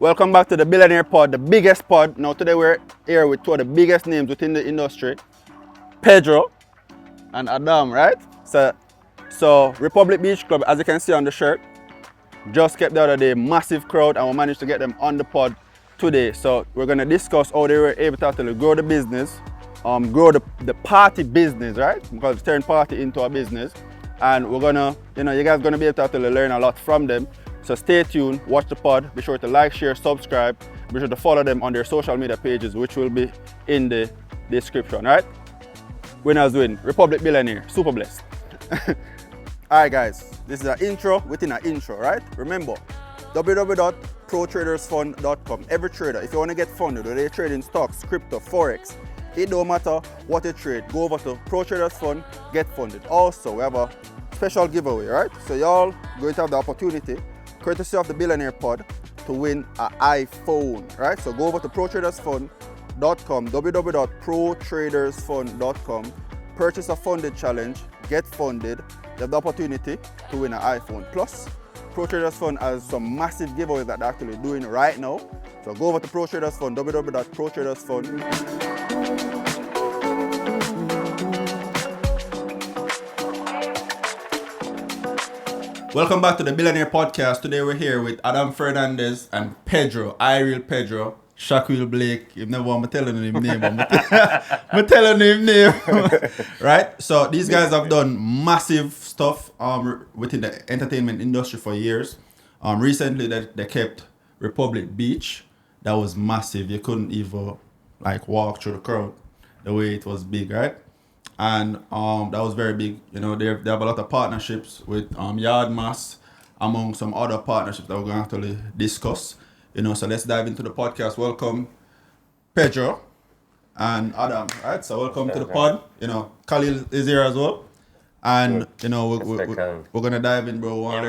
Welcome back to the Billionaire Pod, the biggest pod. Now today we're here with two of the biggest names within the industry, Pedro and Adam, right? So Republic Beach Club, as you can see on the shirt, just kept the other day, massive crowd, and we managed to get them on the pod today. So we're gonna discuss how they were able to actually grow the business, grow the party business, right? Because turn party into a business. And we're gonna, you guys are gonna be able to actually learn a lot from them. So stay tuned, watch the pod, be sure to like, share, subscribe, be sure to follow them on their social media pages, which will be in the description, right? Winners win, Republic Billionaire, super blessed. Alright guys, this is an intro within an intro, right? Remember, www.protradersfund.com. Every trader, if you want to get funded, whether you're trading stocks, crypto, forex, it don't matter what you trade, go over to Pro Traders Fund, get funded. Also, we have a special giveaway, right? So y'all going to have the opportunity, courtesy of the Billionaire Pod, to win an iPhone, right? So go over to protradersfund.com, www.protradersfund.com, purchase a funded challenge, get funded, you have the opportunity to win an iPhone. Plus, Pro Traders Fund has some massive giveaways that they're actually doing right now. So go over to Pro Traders Fund, www.protradersfund.com. Welcome back to the Billionaire Podcast. Today we're here with Adam Fernandez and Pedro, iRealPedro, Shaquille Blake. You've never want me telling him name, I'm telling him name. Right? So these guys have done massive stuff within the entertainment industry for years. Recently they kept Republic Beach. That was massive. You couldn't even walk through the crowd the way it was big, right? And that was very big. You know, they have a lot of partnerships with Yardmass, among some other partnerships that we're going to actually discuss. You know, so let's dive into the podcast. Welcome, Pedro and Adam, right? So welcome to the pod. You know, Khalil is here as well. And, you know, we're going to dive in, bro. We want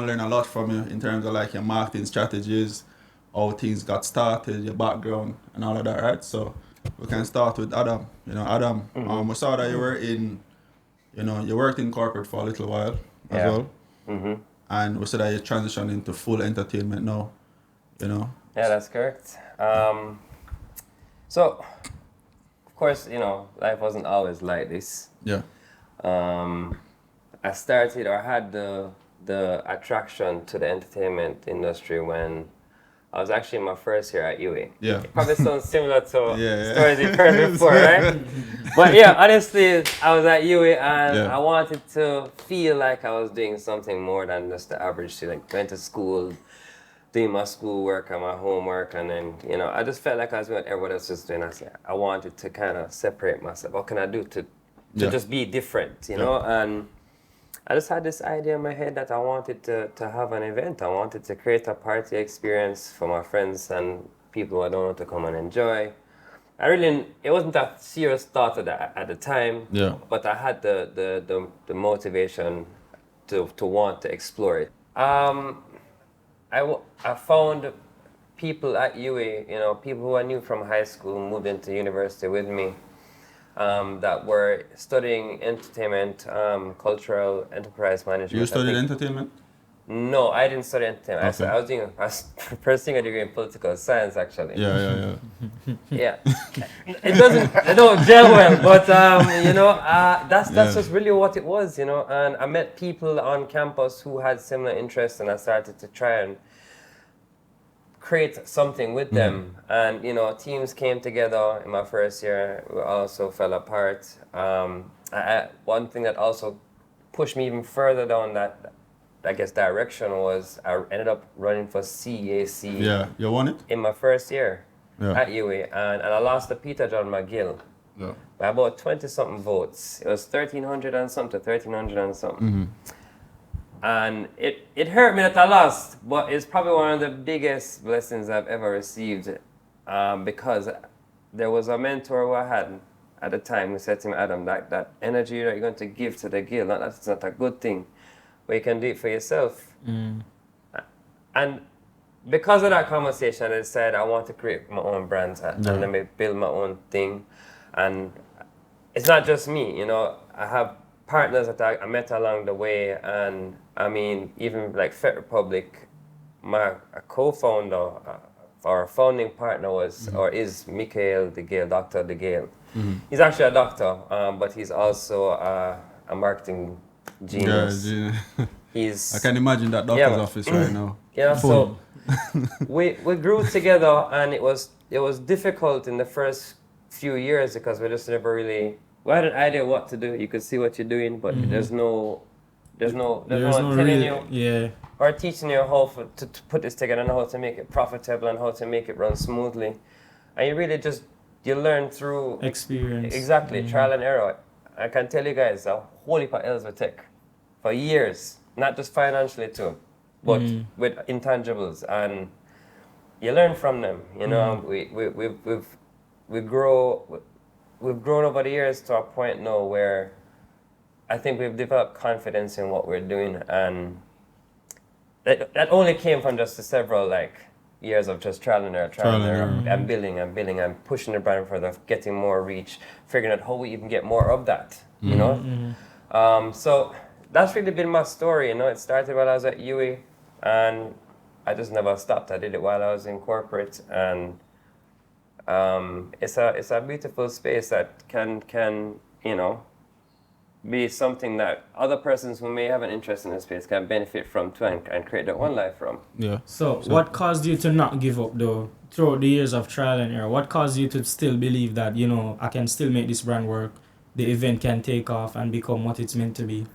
to learn a lot from you in terms of your marketing strategies, how things got started, your background, and all of that, right? So we can start with Adam. You know, Adam, we saw that you were you worked in corporate for a little while as well. Mm-hmm. And we saw that you transitioned into full entertainment now, you know. Yeah, that's correct. So, of course, you know, life wasn't always like this. Yeah. I started or had the attraction to the entertainment industry when I was actually in my first year at UA. Yeah. It probably sounds similar to stories you've heard before, right? But yeah, honestly, I was at UA and I wanted to feel like I was doing something more than just the average student. Went to school, doing my schoolwork and my homework, and then, you know, I just felt like I was doing what everyone else was doing. I wanted to kind of separate myself. What can I do to just be different, you know? And I just had this idea in my head that I wanted to have an event. I wanted to create a party experience for my friends and people I don't know to come and enjoy. It wasn't a serious thought at the time, but I had the motivation to want to explore it. I found people at UA, you know, people who I knew from high school moved into university with me. That were studying entertainment, cultural enterprise management. You studied entertainment? No, I didn't study entertainment. Okay. I was pursuing a degree in political science, actually. Yeah. It don't gel well, but you know, that's just really what it was, you know. And I met people on campus who had similar interests, and I started to try and create something with them. And, you know, teams came together in my first year. We also fell apart. One thing that also pushed me even further down that, I guess, direction was I ended up running for CAC. Yeah, you won it? In my first year at UA. And I lost to Peter John McGill by about 20-something votes. It was 1,300 and something. Mm-hmm. And it hurt me that I lost, but it's probably one of the biggest blessings I've ever received, because there was a mentor who I had at the time who said to me, Adam, that energy that you're going to give to the guild, that's not a good thing, but you can do it for yourself. And because of that conversation, I decided I want to create my own brand and let me build my own thing. And it's not just me, you know, I have partners that I met along the way, and I mean, even like Fet Republic, my co-founder, our founding partner was or is Michael DeGale, Dr. DeGale. He's actually a doctor, but he's also a marketing genius. I can imagine that doctor's office right now. Yeah, so we grew together, and it was difficult in the first few years because we just never really had an idea what to do. You could see what you're doing, but there's no one telling you or teaching you how to put this together and how to make it profitable and how to make it run smoothly. And you really you learn through experience. Exactly, trial and error. I can tell you guys a whole heap of L's with tech for years, not just financially too, but with intangibles, and you learn from them. You know, we've grown over the years to a point now where I think we've developed confidence in what we're doing, and that only came from just the several years of just trial and error, and building and pushing the brand further, getting more reach, figuring out how we even get more of that, you know? So that's really been my story, you know? It started while I was at UE, and I just never stopped. I did it while I was in corporate, and it's a beautiful space that can you know, be something that other persons who may have an interest in the space can benefit from too, and create their own life from. Yeah. So what caused you to not give up though throughout the years of trial and error? What caused you to still believe that, you know, I can still make this brand work, the event can take off and become what it's meant to be?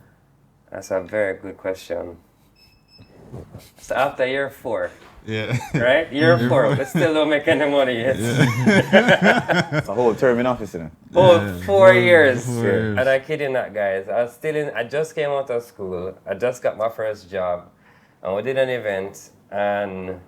That's a very good question. So after year 4, right? Year 4, but still don't make any money yet. It's a whole term in office, isn't it? Oh, 4 years. And I kid you not, guys. I just came out of school. I just got my first job. And we did an event, and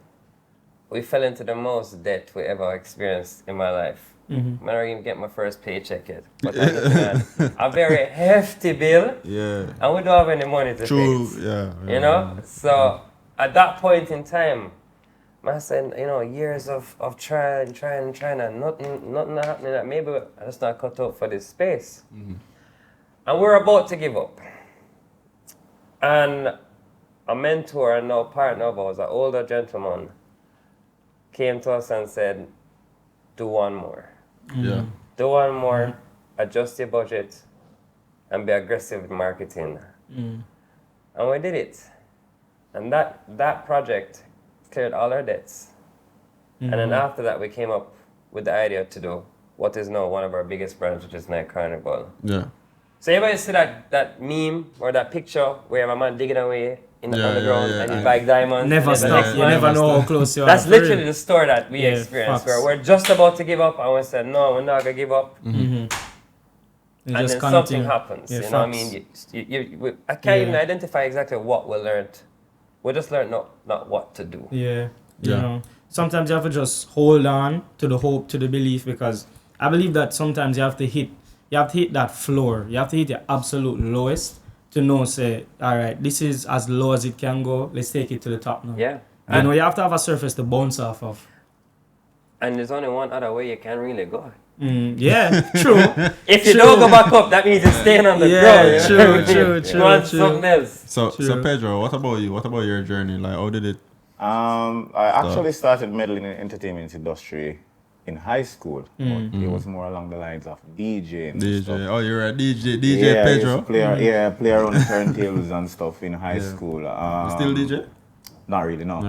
we fell into the most debt we ever experienced in my life. I don't even get my first paycheck yet. But I'm looking at a very hefty bill. And we don't have any money to pay. You know? So at that point in time, I said, you know, years of trying, and nothing happening. Maybe I just not cut out for this space. And we're about to give up. And a mentor and now partner of ours, an older gentleman, came to us and said, do one more. Do one more, adjust your budget, and be aggressive with marketing. And we did it. And that project cleared all our debts. And then after that, we came up with the idea to do what is now one of our biggest brands, which is Night Carnival. So everybody see that meme or that picture where you have a man digging away on the ground and you bag diamonds. Never stop. You never know how close you are. That's literally the story that we experienced, where we're just about to give up and we said, no, we're not going to give up. And then something happens. You know what I mean? I can't even identify exactly what we learned. We just learned not what to do. You know, sometimes you have to just hold on to the hope, to the belief, because I believe that sometimes you have to hit that floor. You have to hit the absolute lowest to know, say, all right, this is as low as it can go. Let's take it to the top now. You know, you have to have a surface to bounce off of. And there's only one other way you can really go. True. If you don't go back up, that means you're staying on the ground. True. Something else. So Pedro, what about you? What about your journey? Like, how did it? I actually started meddling in the entertainment industry in high school. But it was more along the lines of DJing. Stuff. Oh, you're a DJ Pedro? Play around the turntables and stuff in high school. Still DJ? Not really, no.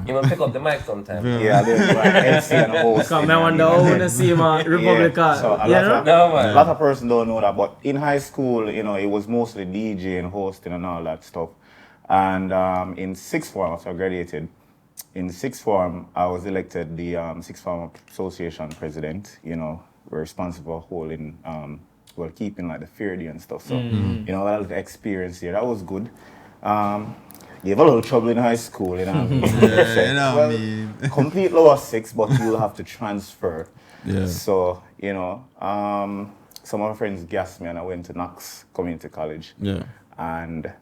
You want to pick up the mic sometime? There's like MC and host. Come on, I want to see my Republican. So a lot of persons don't know that, but in high school, you know, it was mostly DJing, hosting and all that stuff. And in sixth form, after I graduated, in sixth form, I was elected the Sixth Form Association president. You know, we're responsible for holding, keeping like the fair day and stuff. So, you know, a lot of experience here. That was good. You have a little trouble in high school, you know. Complete lower 6, but you'll have to transfer. So, you know, some of my friends gassed me and I went to Knox Community College. And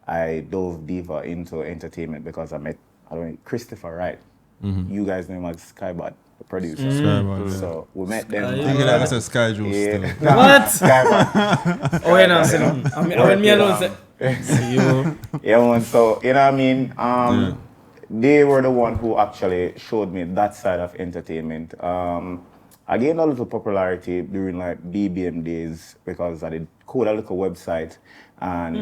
I dove deeper into entertainment because I met Christopher Wright. You guys know him as Skybot, the producer. So we met them. I think that's a Sky Juice. What? Skybot. Oh, you know, I mean, me alone say. Yeah, man. So, you know what I mean? they were the one who actually showed me that side of entertainment. I gained a little popularity during like BBM days because I did code a little website and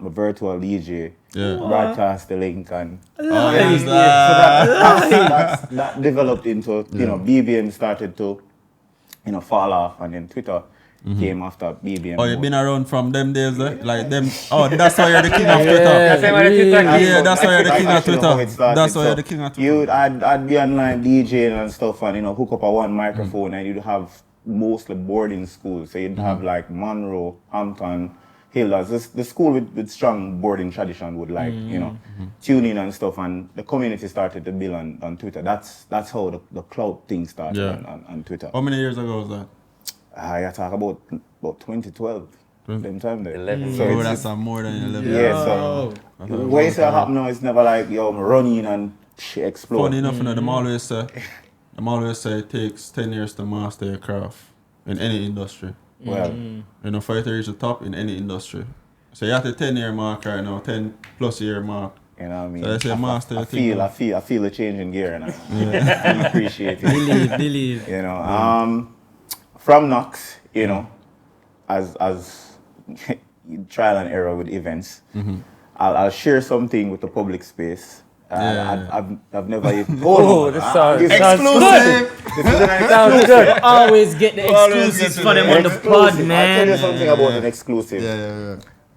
a virtual DJ broadcast the link and that developed into BBM started to fall off, and then Twitter came after BBM. Oh, you've been around from them days, like them. Oh, that's why you're the king of Twitter. That's why That's why you're the king of Twitter. That's why you're the king of Twitter. I'd be online DJing and stuff, and hook up a one microphone, and you'd have mostly boarding schools. So you'd have like Monroe, Hampton, Hillers. The school with strong boarding tradition would tune in and stuff, and the community started to build on Twitter. That's how the cloud thing started on Twitter. How many years ago was that? I talk about 2012. Them time there. 11 so years. That's more than 11 years. Yeah, so what you say happen now, it's never like I'm running and shit explode. Funny enough, them always say it takes 10 years to master your craft in any industry. Well, for you to reach the top in any industry. So you have the 10-year mark right now, 10 plus year mark. You know what I mean? So I say master. I feel the change in gear now. I appreciate it. Believe. From Knox, as trial and error with events, I'll share something with the public space. I've never even told this sounds exclusive. Sounds good. Always get the exclusives for them on the pod, man. I'll tell you something about an exclusive. Yeah.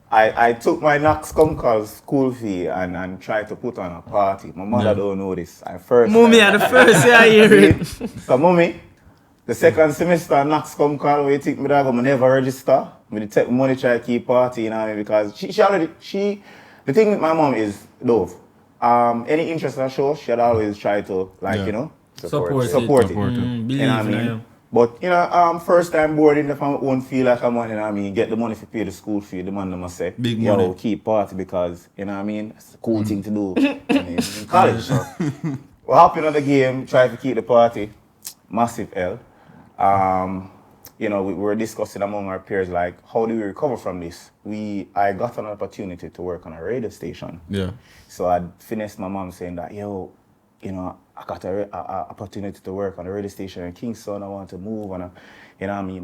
I took my Knox Comcal's school fee and tried to put on a party. My mother don't know this. Mummy at the first, I hear it. So Mummy, the second semester Knox Comcal, where you think me that I never register. Me take money try to keep party, because she the thing with my mom is Dove. Any interest I show, she'd always try to support it. Believe, you know what I mean? But first time boarding, if I won't feel like I'm on, get the money to pay the school fee, the man must say, big money. Keep party because it's a cool thing to do in college. So we're hopping on the game, try to keep the party, massive L. We were discussing among our peers like, how do we recover from this? I got an opportunity to work on a radio station. Yeah. So I finished my mom saying that, I got an opportunity to work on a radio station in Kingston. I want to move, and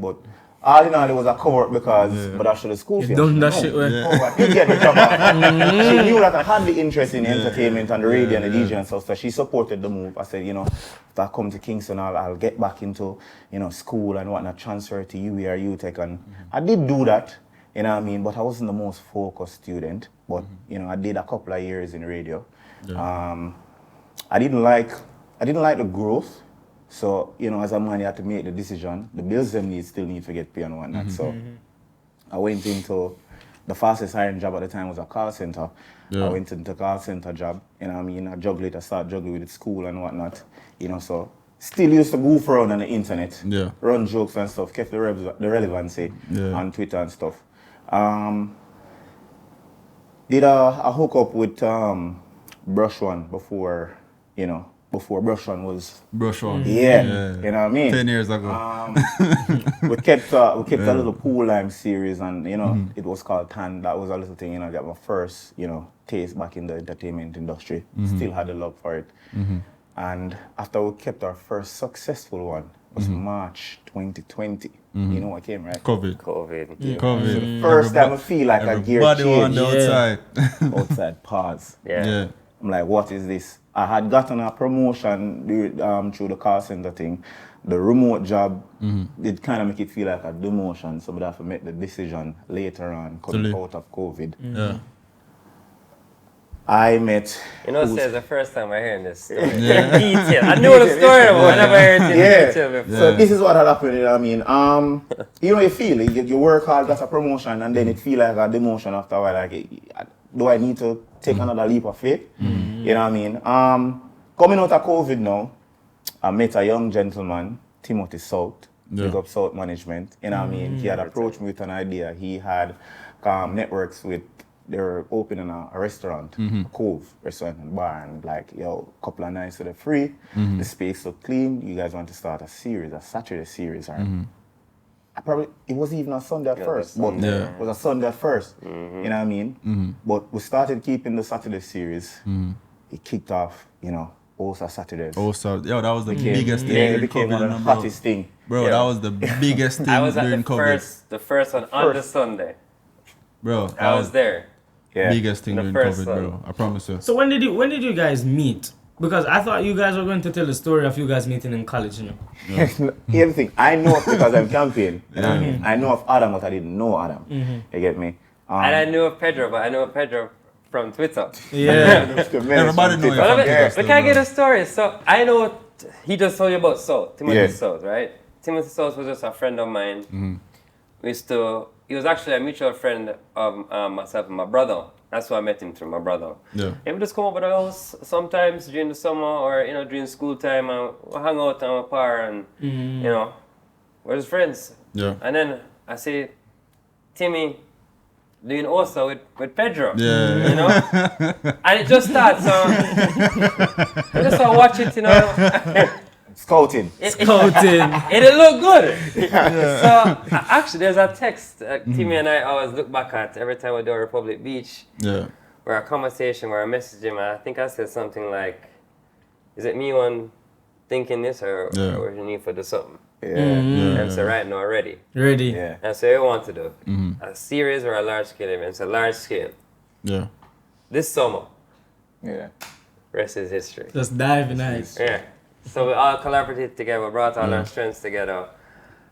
But all in all, it was a cover because, but after the school fee, done that shit, you get the job offer. She knew that I had the interest in entertainment and the radio and the DJ and stuff, so she supported the move. I said, if I come to Kingston, I'll get back into, school and whatnot, transfer to UE or UTech, and I did do that, but I wasn't the most focused student. But I did a couple of years in radio. Yeah. I didn't like the growth. So, as a man, you had to make the decision. The bills still need to get paid and whatnot. So I went into the fastest hiring job at the time was a call center. Yeah. I went into a call center job. I started juggling with school and whatnot. So still used to goof around on the internet. Yeah. Run jokes and stuff, kept the relevancy on Twitter and stuff. Did a hookup with Brush One before Brush One was... Brush One. Yeah. You know what I mean? 10 years ago. We kept a little pool lime series, and it was called Tan. That was a little thing, I got my first, taste back in the entertainment industry. Still had a love for it. And after we kept our first successful one, it was March 2020. You know what came, right? COVID. Yeah. COVID. So the first time I feel like a gear change. Everybody on the outside. Outside, pause. Yeah. I'm like, what is this? I had gotten a promotion through the call center thing. The remote job did kind of make it feel like a demotion, so I have to make the decision later on coming out of COVID. Yeah. I met... says the first time I heard this story. In detail. I knew the story, but I never heard it in detail before. So this is what had happened, you feel it, you work hard, got a promotion, and then it feel like a demotion after a while. Like, do I need to take another leap of faith? You know what I mean? Coming out of COVID now, I met a young gentleman, Timothy South, big up South Management. You know what I mean? He had approached me with an idea. He had networks with, they were opening a restaurant, a Cove restaurant and bar, and like, couple of nights for the free, the space looked clean. You guys want to start a Saturday series, right? It wasn't even a Sunday at first, but it was a Sunday at first, you know what I mean? But we started keeping the Saturday series, it kicked off, Osa Saturdays. Osa, that was the biggest thing. It became one of the hottest thing. Bro, that was the biggest thing I was at during COVID. the first one on the Sunday. Bro, I was there. Yeah. Biggest thing during COVID, bro. I promise you. So when did you guys meet? Because I thought you guys were going to tell the story of you guys meeting in college, Here's the thing. I know it because I'm campaign. You know what I mean? I know of Adam, but I didn't know Adam. You get me? And I knew of Pedro, but I know of Pedro from Twitter. Yeah. Everybody knows you from Twitter. We can't get a story. So I know he just told you about Salt, Timothy Salt, right? Timothy Salt was just a friend of mine. He was actually a mutual friend of myself and my brother. That's why I met him through my brother. Yeah. He would just come over to the house sometimes during the summer or, during school time and we'll hang out on a par and, we're just friends. Yeah. And then I see Timmy doing Osa with Pedro. Yeah. And it just starts. So I just watch it, Scouting. It looked good. So actually, there's a text Timmy and I always look back at every time we do a Republic Beach. Yeah. Where a conversation where I messaged him. I think I said something like, "Is it me one thinking this or you need for do something?" And so right now, ready. Yeah. And so we want to do a series or a large scale event. It's a large scale. Yeah. This summer. Yeah. Rest is history. Just diving nice. Yeah. So we all collaborated together, we brought all our strengths together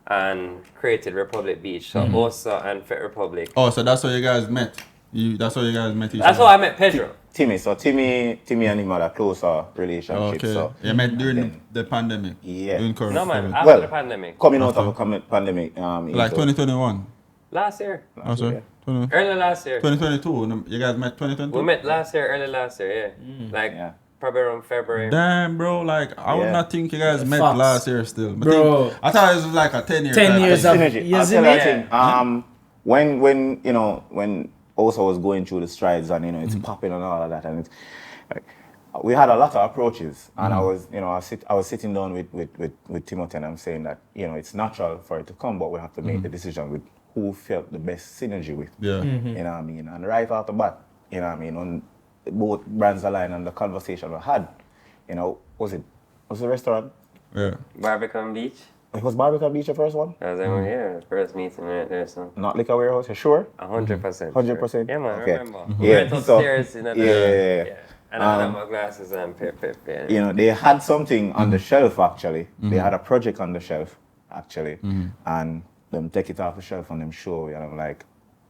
and created Republic Beach. So Osa and Fit Republic. Oh, so that's how you guys met? That's how you guys met each other? That's how I met Pedro. Timmy. So Timmy and him had a closer relationship. Okay. So you met during the pandemic? Yeah. During COVID. No man, after the pandemic. Coming out of a pandemic. Like 2021? Last year. Oh, sorry. Early last year. 2022? You guys met 2022? We met early last year, yeah. Probably around February. Damn, bro, I would not think you guys met Fox. last year still. Bro. I thought it was like a 10 year 10 years of synergy. I'll tell you a thing. When Osa was going through the strides and it's popping and all of that, and we had a lot of approaches, and I was sitting down with Timothy, and I'm saying that it's natural for it to come, but we have to make the decision with who felt the best synergy with. Yeah. You know what I mean? And right off the bat, when both brands aligned and the conversation we had, was the restaurant? Yeah. Barbican Beach. It was Barbican Beach the first one? That was the first meeting right there, so. Not Liquor Warehouse, you sure? 100%. 100%? Yeah, man, Okay. I remember. Yeah, We went upstairs in yeah. And I had my glasses and pep. They had something on the shelf actually. They had a project on the shelf actually, and them take it off the shelf and them show, and I'm like,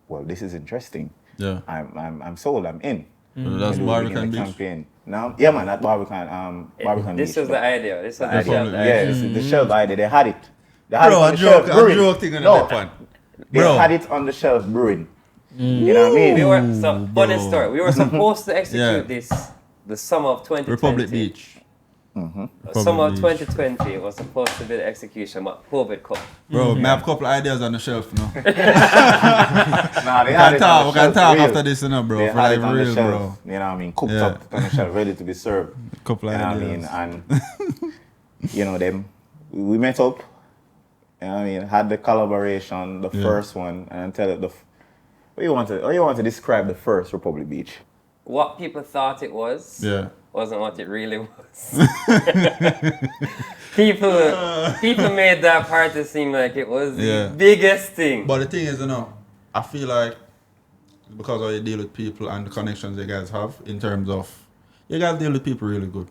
well, this is interesting. Yeah. I'm sold. I'm in. That's Barbican Beach. Campaign. Now, yeah, man, that Barbican Beach. This was the idea. This was the idea. shelf Yeah, this is the shelf idea. They had it. They had Bro, it on the shelf brewing. joking on that one. They had it on the shelf brewing. You know what I mean? We were funny story. We were supposed to execute this the summer of 2020. Republic Beach. Summer of 2020 was supposed to be the execution, but COVID come. Bro, I have a couple ideas on the shelf now. Nah, they had it on the We can shelf talk real. after this, bro. They For had it like on the real, shelf, bro. you know what I mean? Cooked Yeah. up on the shelf, ready to be served. Couple You know what I mean? ideas. And, we met up, you know what I mean? Had the collaboration, the first one, and tell it how you want to describe the first Republic Beach? What people thought it was wasn't what it really was. people made that party seem like it was the biggest thing. But the thing is, I feel like because of you deal with people and the connections you guys have in terms of you guys deal with people really good.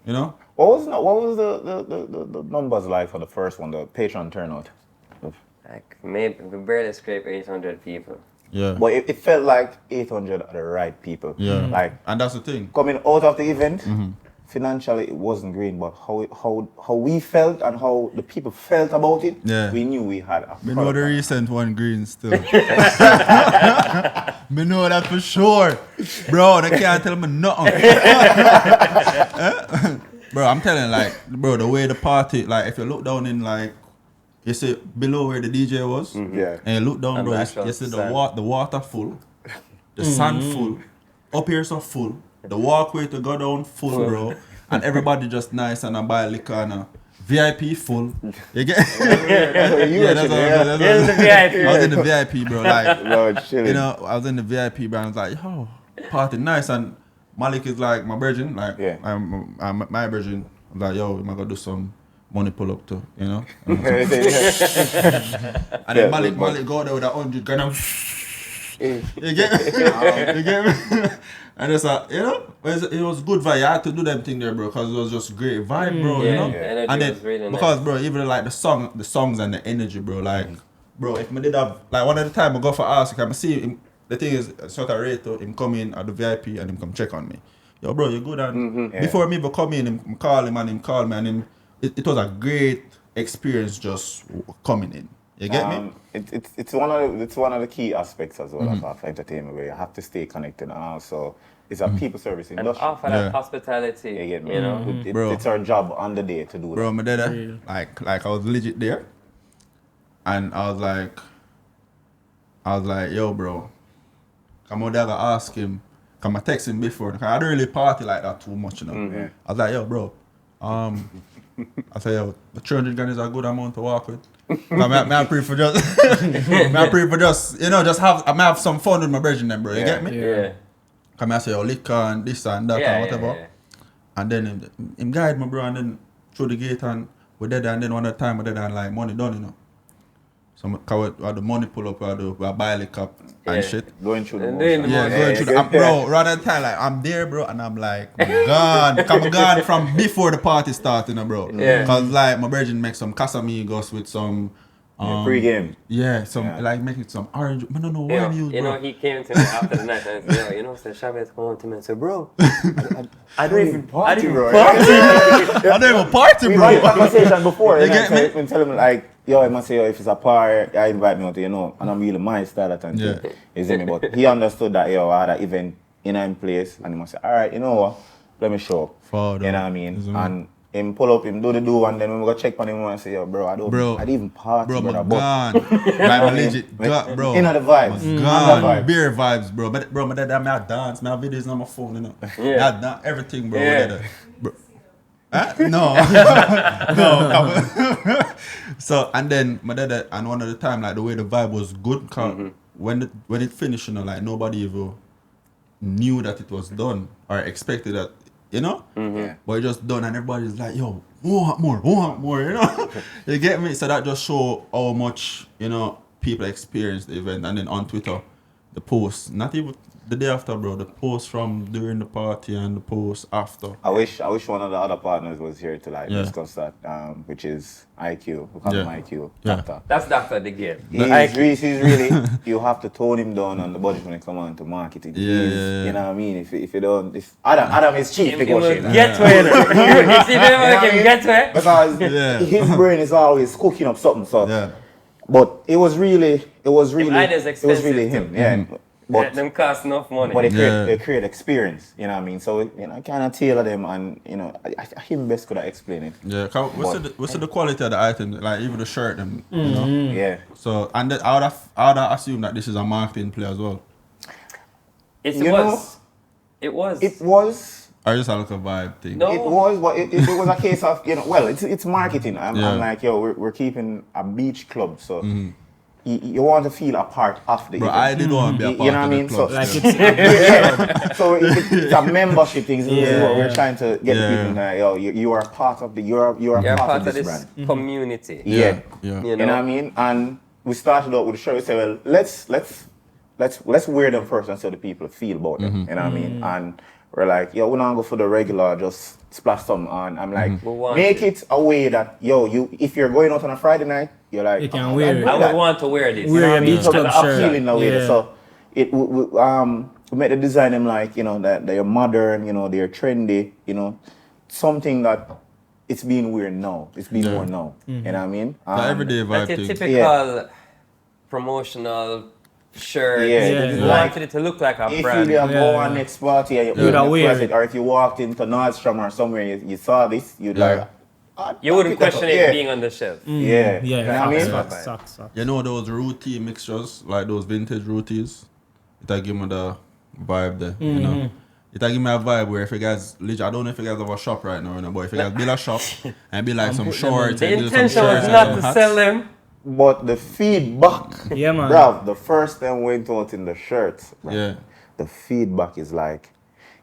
What was the numbers like for the first one, the Patreon turnout? Like maybe we barely scraped 800 people. Yeah. But it felt like 800 are the right people. Yeah. And that's the thing. Coming out of the event, financially it wasn't green, but how we felt and how the people felt about it, we knew we had a Me know the recent one green still. Me know that for sure. Bro, they can't tell me nothing. Bro, I'm telling the way the party, if you look down in you see below where the DJ was, and you look down, bro, you see the water full, the sand full, up here so full, the walkway to go down full, bro, and everybody just nice and buy liquor and VIP full. You get? That's the VIP. I was in the VIP, bro. Lord, I was in the VIP, bro. I was like, yo, party nice, and Malik is like my virgin, like Yeah. I'm my virgin. Like, yo, I'm gonna do some money pull up too, you know? And then Malik go there with 100 grand. You get me? You get me? And it's like, you know, it was good vibe. You had to do them thing there, bro, because it was just great vibe, bro, you know? Energy And then, was really because, nice. bro, even like the songs and the energy, bro, like, bro, if I did have, like, one of the time I go for ask, I see him, the thing is, sort of rate, him come in at the VIP and him come check on me. Yo, bro, you good? And before me even come in, him call him and him call me, and it was a great experience just coming in. You get me? It's one of the key aspects as well of entertainment, where you have to stay connected, and also it's a people service And industry. offer that hospitality, You get me? you know. Bro. It's our job on the day to do Bro, that. my dad, like I was legit there, and I was like, yo, bro, come on, dad, I ask him, come I text him before, cause I don't really party like that too much, you know. I was like, yo, bro, I said, yo, the 300 grand is a good amount to walk with. I pray for just, you know, just have some fun with my brethren, then, bro. You get me? Yeah. Come I say, yo, liquor and this and that and whatever. And then him guide me, bro, and then through the gate, and we did that, and then one of the time we did that, like, money done, you know. So we had the money pull up, we buy liquor and shit. Going through the And motions. then- Going through the, bro, rather than time, like, I'm there, bro, and I'm like, I'm gone from before the party started, you know, bro. Yeah. Cause like, my virgin make some Casamigos with some, Pre-game. like making some orange, I don't know why I'm used, You bro. know, he came to me after the night and said, yo, you know, so Chavez come up to me and said, bro, I don't even party, bro. I don't even party, We bro. had a conversation before, You and get me? I tell him like, yo, I must say, yo, if it's a party, I invite me out, you know, and I'm really my style at Yeah. you see me? But he understood that, yo, I had an event in place, and he must say, all right, you know what, let me show up. Father. You know what I mean? Is it And him pull up, him do the do, and then when we go check on him and say, yo, bro, I didn't even party, Bro, brother. I'm But gone. Like, legit, bro. in the vibes. Gone. Vibes. Beer vibes, bro. But bro, my dad, I dance, I have videos on my phone, you know. Yeah. I dance everything, bro. Yeah. My dad, bro. Huh? No. No. So, and then my dad, and one of the time, like, the way the vibe was good, cause when it finished, you know, like, nobody even knew that it was done or expected that, you know? Yeah. But it just done, and everybody's like, yo, want more, you know? You get me? So that just show how much, you know, people experience the event. And then on Twitter, the post, not even the day after, bro, the post from during the party and the post after. I wish one of the other partners was here to Yeah. discuss that, which is IQ. We call him Yeah. IQ. Yeah. Doctor. That's Dr. The Game. He's really, you have to tone him down on the budget when it comes on to marketing. Yeah. You know what I mean? If you don't, Adam is chief negotiator. Get to it. You see them can get to it. Because Yeah. his brain is always cooking up something. So, Yeah. but it was really idea's it was really expensive him. Yeah. Let them cost enough money. But Yeah. they create experience, you know what I mean? So, you know, I kind of tailor them, and, you know, him best could have explained it. Yeah. What's the quality of the item? Like, even the shirt, them, you know? Yeah. So, and then I would have assumed that this is a marketing play as well. It You was. It was. It was. Or just a little vibe thing. No. It was, but it was a case of, you know, well, it's marketing. I'm like, yo, we're keeping a beach club, so you want to feel a part of the Bro, event. I did want to be a part You know what I of mean? the club. So, Like still. it's so it's a membership thing. Yeah. What we're trying to get Yeah. the people to, yo, you are part of the, you are You're part, part of of this this brand. community. Yeah. Yeah. You You know what I know? mean? And we started out with the shirt. We said, well, let's wear them first and so the people feel about them. You know what I mean? And we're like, yo, we're not go for the regular, just splash something on. I'm like, We want make it a way that, yo, if you're going out on a Friday night, you're like, You can oh, wear it. I would want to wear this. Wear you know your what I mean? beach So club the shirt. appealing that way. Yeah. So we made the design them like, you know, that they're modern, you know, they're trendy, you know, something that it's being worn now. It's being worn now. You know what I mean? The everyday vibe That's a thing. typical promotional shirt. Yeah. Yeah. You wanted it to look like a If brand. you go Yeah. on next party and you You'd open the wear closet, it. or if you walked into Nordstrom or somewhere, you saw this, you'd like, You wouldn't question it yeah. being on the shelf. Yeah. Yeah, You know what I mean? Socks. You know those routine mixtures, like those vintage routines? It'll give me the vibe there, you know? It'll give me a vibe where if you guys, I don't know if you guys have a shop right now, you know, but if you guys build a shop and be like some shorts, The and build some intention was shirts and not some to hats. sell them. But the feedback, Yeah, man. bruv, the first time went out in the shirts, bruv, Yeah. the feedback is like,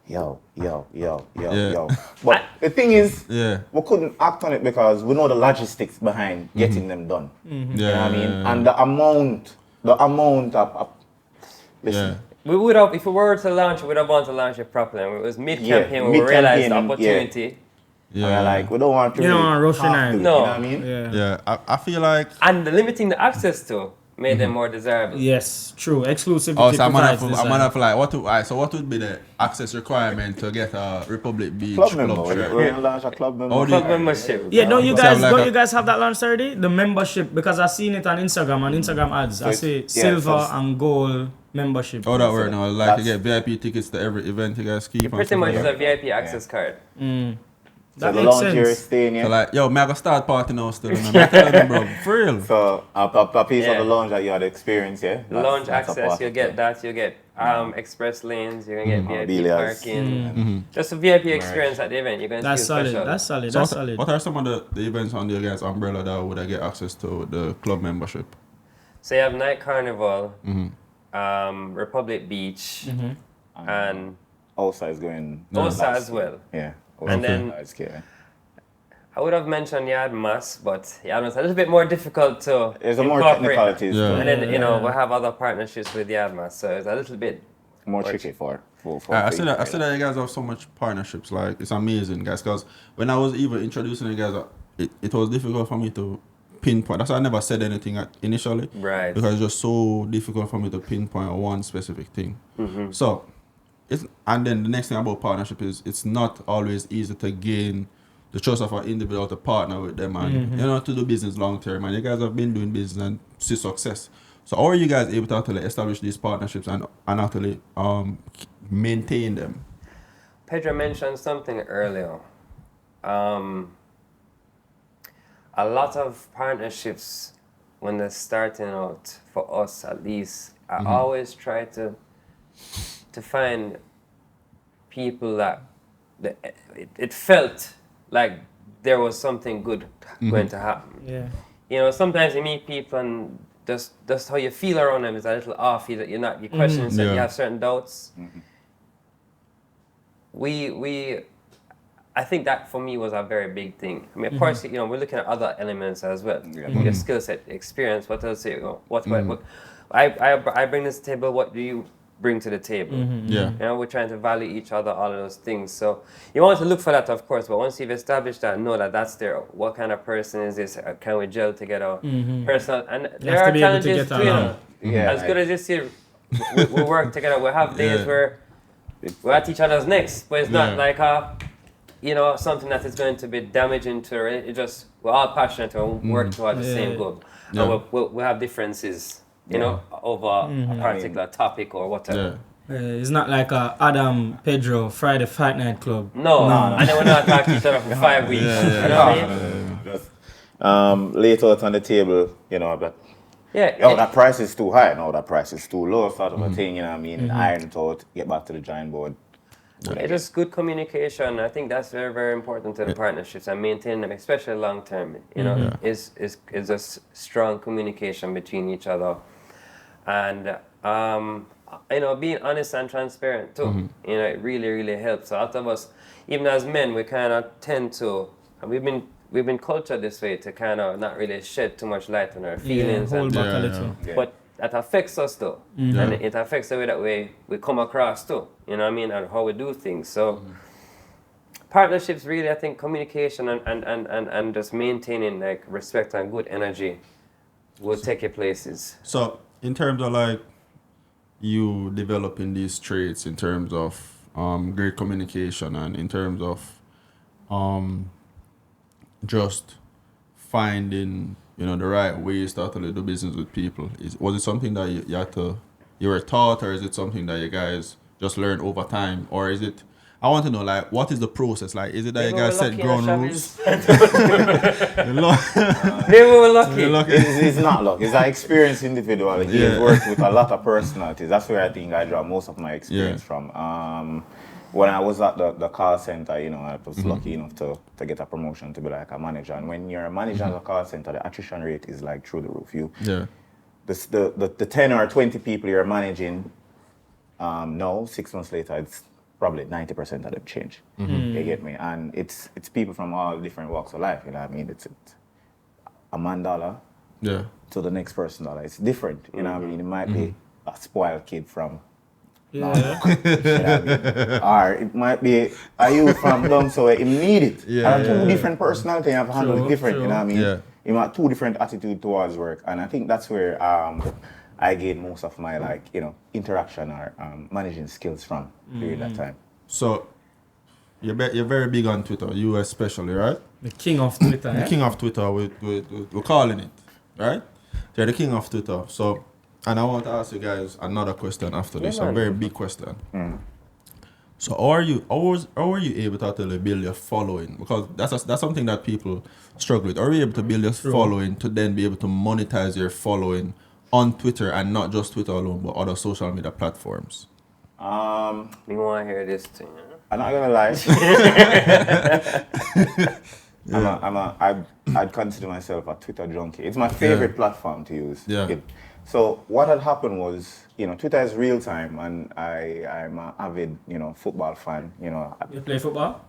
yo. Yeah. But the thing is, Yeah. we couldn't act on it because we know the logistics behind getting them done. You know what I mean? And the amount of listen. Yeah. We would have, if we were to launch, we would have wanted to launch it properly. And it was mid-campaign when we realized the opportunity. Yeah, like we don't want to. You don't want to rush in have to, it. No. You know what I mean? Yeah. I feel like. And the limiting the access to made them more desirable. Yes, true. Exclusivity. Oh, so I'm gonna provides have like what would be the access requirement to get a Republic Beach Club club member. shirt? We're gonna launch a club member. Oh, Club membership. Yeah, don't you So guys like don't a- you guys have that launched already? The membership, because I seen it on Instagram ads. I it's- see yeah, silver so- and gold membership. Oh, that word now. Like to That's- get VIP tickets to every event you guys keep. and Pretty stuff much like is that. a VIP access card. So That the makes lounge here is sense. staying So here. like, yo, me I go start party now still. You know? I'm telling them, bro, for real. So a piece Yeah. of the lounge that you had experience, yeah? The lounge That's a access, part you of get it. that, you get express lanes, you're gonna get VIP Bilias. parking. Just a VIP experience at the event. You're gonna That's feel solid. special. That's solid. So That's what, solid. what are some of the events on your guys' umbrella that would I get access to the club membership? So you have Night Carnival, Republic Beach, and Outside is going. OSA as well. Yeah. And then- That's scary. I would have mentioned Yard Mass, but Yard Mass is a little bit more difficult to There's a more incorporate. technicalities. Yeah. And then, we have other partnerships with Yard Mass, so it's a little bit. More tricky for I see that you guys have so much partnerships. Like it's amazing, guys. Because when I was even introducing you guys, it was difficult for me to pinpoint. That's why I never said anything initially. Right. Because it's just so difficult for me to pinpoint one specific thing. So, and then the next thing about partnership is it's not always easy to gain the trust of an individual to partner with them and to do business long term. And you guys have been doing business and see success. So how are you guys able to actually establish these partnerships and actually maintain them? Pedro mentioned something earlier. A lot of partnerships, when they're starting out, for us at least, I always try to find people that it felt like there was something good going to happen. Yeah. Sometimes you meet people and just how you feel around them is a little off. You question yourself, you have certain doubts. I think that for me was a very big thing. I mean, of course, we're looking at other elements as well. Your skill set, experience, what else what I bring to the table, what do you bring to the table? Yeah. We're trying to value each other, all of those things. So you want to look for that, of course, but once you've established that, know that that's there. What kind of person is this? Can we gel together? Personal, and there are challenges too. As good as you see, we work together. We have days where we're at each other's necks, but it's not like something that is going to be damaging to it. It just, we're all passionate and work towards the same goal. And we have differences, over a particular topic or whatever. It's not like a Adam Pedro Friday Fight Night Club. No. And then we're not talking to each other for 5 weeks. You know what I mean? Lay it out on the table, but that price is too high. No, that price is too low, sort of a thing, you know what I mean? Iron it out, get back to the drawing board. It's just good communication. I think that's very, very important to the partnerships and maintaining them, especially long term. Is just strong communication between each other, and being honest and transparent too. It really, really helps. So a lot of us, even as men, we kind of tend to, and we've been cultured this way to kind of not really shed too much light on our feelings. Hold back a little. But that affects us though. And it affects the way that we come across too. You know what I mean? And how we do things. So partnerships really, I think communication and just maintaining like respect and good energy will take you places. So in terms of like you developing these traits in terms of great communication and in terms of just finding the right ways to actually do business with people, was it something that you were taught, or is it something that you guys just learned over time, or is it? I want to know, like, what is the process? Like, is it that you guys set ground rules? Maybe we're lucky. It's not luck. It's an experienced individual. He has worked with a lot of personalities. That's where I think I draw most of my experience from. When I was at the call center, I was lucky enough to get a promotion to be like a manager. And when you're a manager at a call center, the attrition rate is like through the roof. The 10 or 20 people you're managing, now 6 months later, it's probably 90% of them change. You get me? And it's people from all different walks of life. You know what I mean? It's a man dollar to the next person dollar. It's different. You know what I mean? It might be a spoiled kid from. You know what I mean? Or it might be a youth from down so he need it. And two different personalities have handled it different. You know what I mean? You have two different attitude towards work, and I think that's where I gain most of my interaction or managing skills from during that time. So you're very big on Twitter, you especially, right? The king of Twitter. The king of Twitter, we're calling it, right? You're the king of Twitter. So, and I want to ask you guys another question after this, a very big question. So how are you able to actually build your following? Because that's something that people struggle with. Are you able to build your following to then be able to monetize your following on Twitter, and not just Twitter alone, but other social media platforms? You want to hear this thing? I'm not gonna lie. I'd consider myself a Twitter junkie. It's my favorite platform to use. So what had happened was, Twitter is real time, and I'm an avid, football fan. You play football?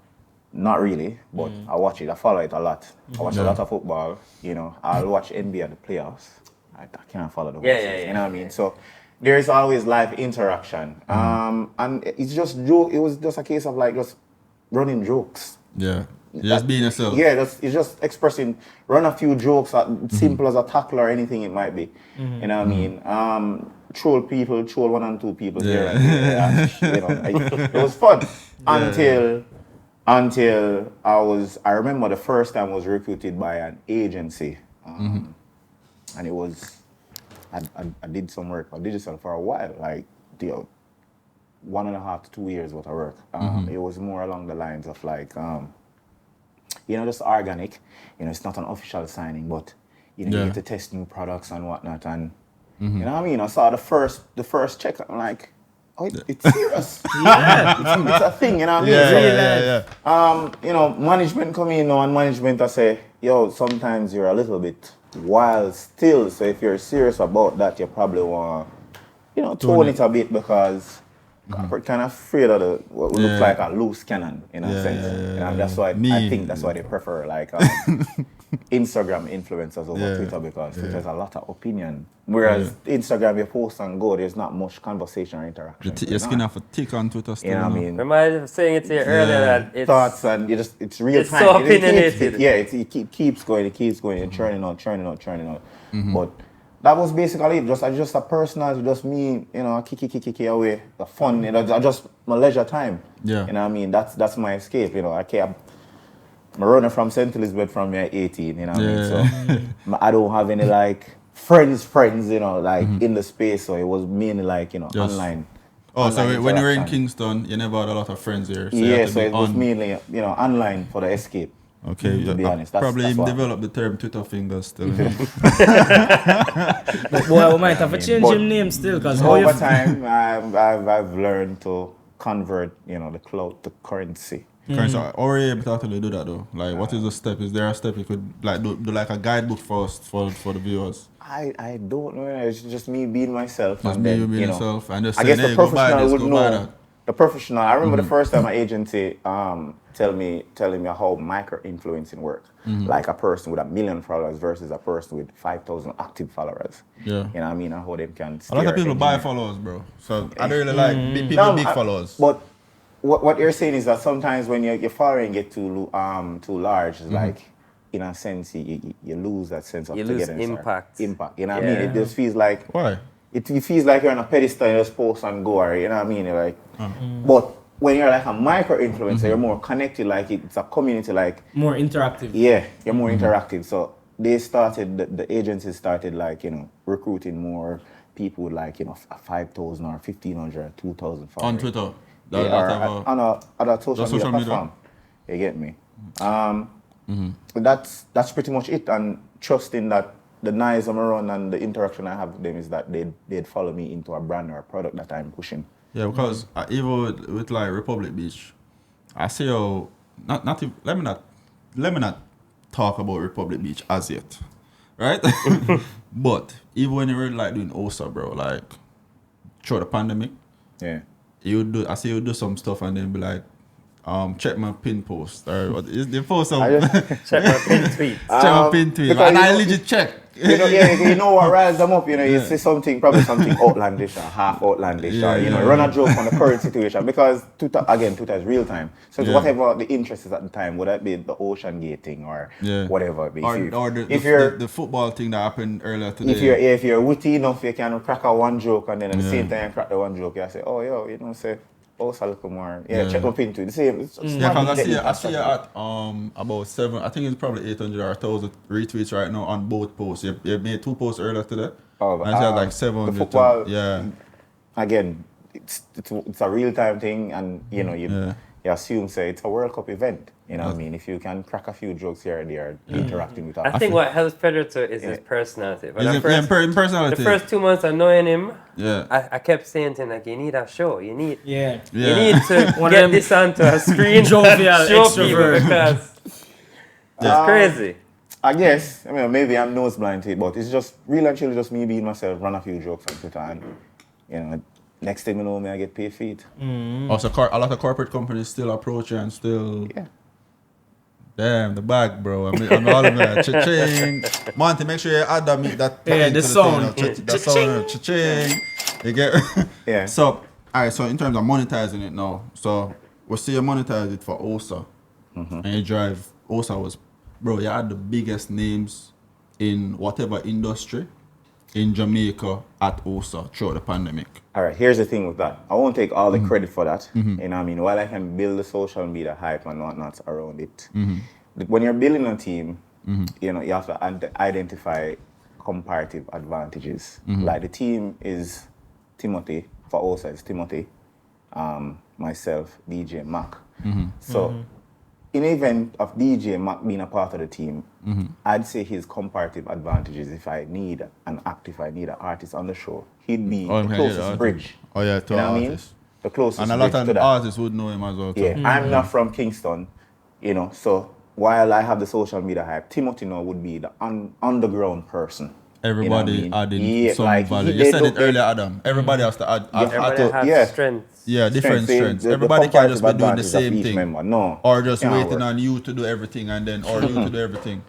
Not really, but I watch it. I follow it a lot. I watch a lot of football. I'll watch NBA the playoffs. I can't follow the watches. You know what I mean? So there is always live interaction, and it's just joke. It was just a case of just running jokes. Yeah. Just being yourself. Yeah, it's just expressing, run a few jokes, simple as a tackle or anything it might be. You know what I mean? Troll one and two people here and there. It was fun until I remember the first time I was recruited by an agency. And it was, I did some work on digital for a while, 1.5 to 2 years worth of work. It was more along the lines of just organic. It's not an official signing, but you get to test new products and whatnot. And you know what I mean? I saw the first check. I'm like, oh, it's serious. It's a thing. You know what I mean? Management come in and management I say, yo, sometimes you're a little bit wild still. So if you're serious about that, you probably want, tone it a bit, because corporate kind of afraid of what would look like a loose cannon in a sense. And that's why I think that's why they prefer Instagram influencers over Twitter, because Twitter has a lot of opinion. Whereas Instagram, you post and go, there's not much conversation or interaction. Your skin have a tick on Twitter still. You know what I mean? Remember I was saying it to you earlier that it's thoughts, and it's real it's time. so opinionated. It keeps going, and churning out. But that was basically it. Just a personal, just me, kick away, the fun, just my leisure time. Yeah. You know what I mean? That's my escape. I'm running from St. Elizabeth from me at 18. You know what I mean? So I don't have any friends, in the space. So it was mainly online. Oh, so when you were in Kingston, you never had a lot of friends here. So so it was mainly online for the escape. Okay, to be honest, probably even developed the term Twitter fingers still. But boy, we might have to change him name still, because over time I've learned to convert the cloud to currency. So how are you able to actually do that though? What is the step? Is there a step you could do a guidebook for us for the viewers? I don't know. It's just me being myself. Just me being yourself, and just I saying, guess the hey, go buy professional this, would go buy know. that. The professional. I remember the first time my agency telling me how micro-influencing work. Like a person with 1 million followers versus a person with 5,000 active followers. Yeah. You know what I mean? And how they can A lot of people buy followers, bro. So I don't really like big followers. But what you're saying is that sometimes when your following get too large, it's in a sense you lose that sense of togetherness. You lose impact. You know what I mean? It just feels like Why? It feels like you're on a pedestal and you just post and go, you know what I mean? You're but when you're a micro-influencer, you're more connected, it's a community, more interactive. Yeah, you're more interactive. So the agency started recruiting more people with 5,000 or 1,500 or 2,000 followers. On Twitter? On other social media platform. You get me? That's pretty much it, and trusting that the nice I'm around and the interaction I have with them is that they'd follow me into a brand or a product that I'm pushing. Yeah, because even with Republic Beach, I see how let me not talk about Republic Beach as yet, right? But even when you were doing OSA, bro, through the pandemic, I see you do some stuff and then be like, check my pin post or what is the post of Check my pin tweet. check my pin tweet. And I legit check. You know what riles them up, you see something, probably something outlandish or half outlandish, or run a joke on the current situation, because Twitter is real time. So whatever the interest is at the time, would that be the ocean gate thing or whatever. Or the football thing that happened earlier today. If you're witty enough, you can crack a one joke, and then at the same time you crack the one joke, you say, oh yo, say, oh, Salakumar. Check my pin tweet. The same. Because I see you at about 7, I think it's probably 800 or 1,000 retweets right now on both posts. You made 2 posts earlier today. Oh, and it's like 700. The football, again, it's a real time thing, and you assume say it's a World Cup event. You know what I mean? If you can crack a few jokes here and there, interacting with us. I think what helps Pedro is his personality. Personality. The first 2 months of knowing him, yeah, I kept saying to him, like, you need a show. You need to One get this onto a screen. Jovial show extrovert. people, because it's crazy. I guess, maybe I'm nose blind to it, but it's just real and chill, just me being myself, run a few jokes on Twitter, and next thing you know, I get paid feet. Also, a lot of corporate companies still approach you and still. Yeah. Damn, the bag, bro. I'm all of that. Cha-ching. Monty, make sure you add that. The sound. The sound. Cha-ching. You get. So, alright. So in terms of monetizing it now, so we see you monetize it for OSA, and you drive. OSA was, bro. You had the biggest names in whatever industry in Jamaica at OSA throughout the pandemic. Alright, here's the thing with that. I won't take all the credit for that. You know what I mean? While I can build the social media hype and whatnot around it, when you're building a team, you have to identify comparative advantages. Like the team is Timothy, for OSA it's Timothy, myself, DJ Mac. So in the event of DJ Mac being a part of the team, I'd say his comparative advantages, if I need an artist on the show, he'd be the closest bridge. Oh yeah, to an artist. The closest and a bridge lot to of artists would know him as well. Yeah, I'm not from Kingston, so while I have the social media hype, Timothy now would be the underground person. Everybody adding some value. You said it earlier, Adam. Everybody has to add. Everybody has strengths. Yeah, different strengths. Everybody can't just be doing the same thing. No. Or just waiting on you to do everything and then, or you to do everything.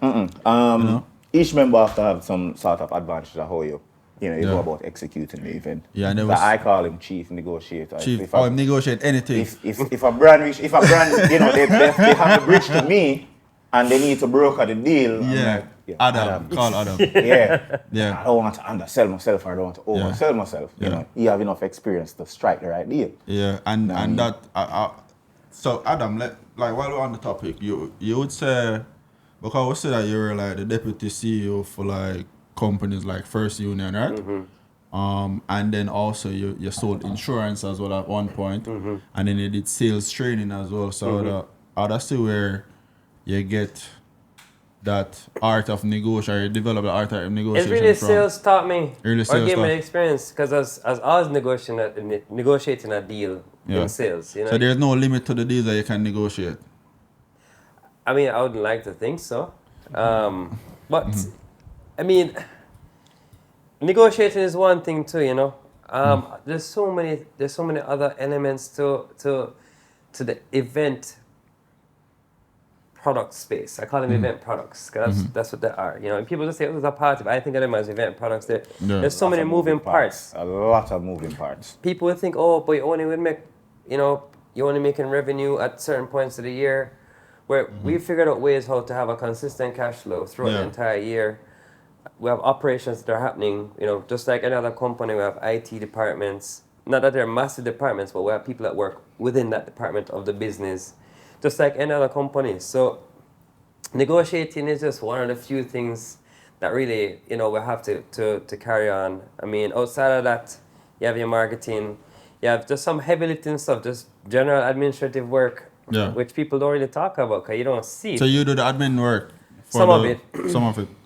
Each member has to have some sort of advantage of how you go about executing the event. Yeah, and I call him chief negotiator. Chief, I'm negotiate anything. If a brand, they have the bridge to me and they need to broker the deal. Yeah. Adam. Call Adam. I don't want to undersell myself, or I don't want to oversell myself. You have enough experience to strike the right deal. Yeah, and that. So Adam, while we're on the topic, you would say, because we say that you're like the deputy CEO for like companies like First Union, right? And then also you sold insurance as well at one point, and then you did sales training as well. So I'd say where you get that art of negotiation, you develop the art of negotiation. It's really sales taught me, really sales gave me the experience, because as I was negotiating a deal in sales, So there's no limit to the deals that you can negotiate. I mean, I wouldn't like to think so, but I mean, negotiating is one thing too, There's so many other elements to the event product space. I call them event products, because that's what they are. And people just say, it was a party, but I think of them as event products. There's so many moving parts. A lot of moving parts. People would think, but you only would make, you're only making revenue at certain points of the year, where we figured out ways how to have a consistent cash flow throughout the entire year. We have operations that are happening, just like any other company. We have IT departments. Not that they're massive departments, but we have people that work within that department of the business, just like any other company. So negotiating is just one of the few things that really, we have to carry on. I mean, outside of that, you have your marketing, you have just some heavy lifting stuff, just general administrative work, which people don't really talk about because you don't see it. So you do the admin work? Some of it.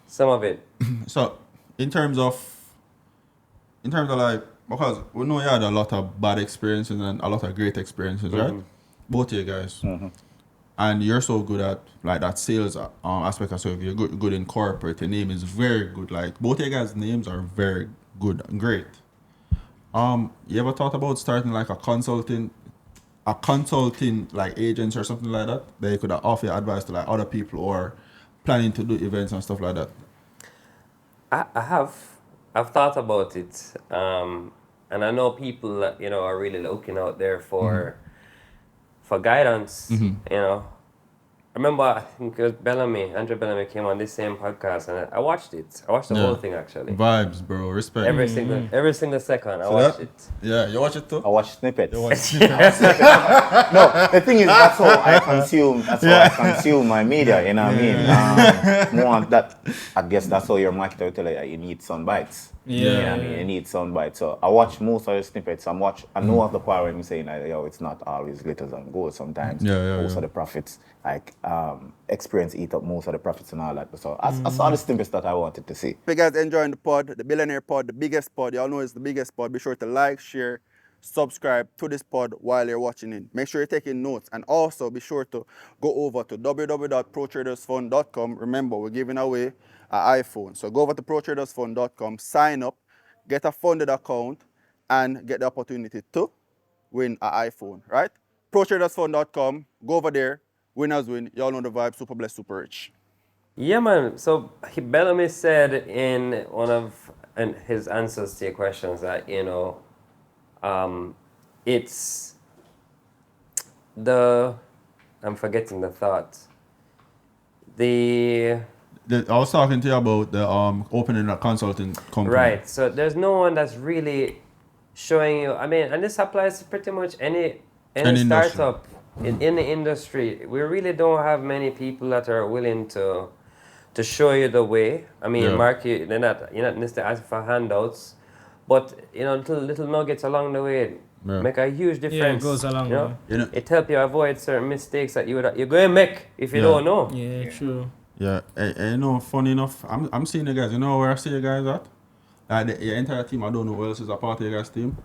Some of it. So in terms of like, because we know you had a lot of bad experiences and a lot of great experiences, right? Both of you guys. And you're so good at like that sales aspect of stuff. You're good in corporate. Your name is very good. Like both of you guys' names are very good and great. You ever thought about starting like a consulting like agents or something like that? They could offer advice to like other people or planning to do events and stuff like that. I've thought about it, and I know people that, you know, are really looking out there for guidance. You know, I remember, I think it was Andrew Bellamy came on this same podcast, and I watched it. I watched the whole thing actually. Vibes, bro. Respect. Every single second, I watched it. Yeah, you watch it too? I watch snippets. You watch snippets. No, the thing is, that's how I consume. That's how I consume my media. You know what I mean? More that. I guess that's how your marketer will tell you that you need sound bites. Yeah. You know what I mean? You need sound bites. So I watch most of the snippets. I know of the part where I'm saying that, yo, it's not always glitters and gold. Sometimes most of the profits, like experience eat up most of the profits and all that. So I saw the snippets that I wanted to see. If you guys enjoying the pod, the Billionaire Pod, the biggest pod, y'all know it's the biggest pod. Be sure to like, share, subscribe to this pod while you're watching it. Make sure you're taking notes, and also be sure to go over to www.protradersfund.com. Remember, we're giving away an iPhone. So go over to protradersfund.com, sign up, get a funded account, and get the opportunity to win an iPhone, right? Protradersfund.com, go over there, winners win. Y'all know the vibe, super blessed, super rich. Yeah, man. So Bellamy said in one of his answers to your questions that, you know, it's I'm forgetting the thought. I was talking to you about the opening a consulting company. Right. So there's no one that's really showing you. I mean, and this applies to pretty much any startup in the industry. We really don't have many people that are willing to show you the way. I mean, Mark, you're not necessarily asking for handouts, but you know, little nuggets along the way make a huge difference. Yeah, it goes along. You know? It helps you avoid certain mistakes that you're going to make if you don't know. Yeah, true. Yeah, you know, funny enough, I'm seeing you guys. You know where I see you guys at? Your entire team, I don't know who else is a part of your guys' team,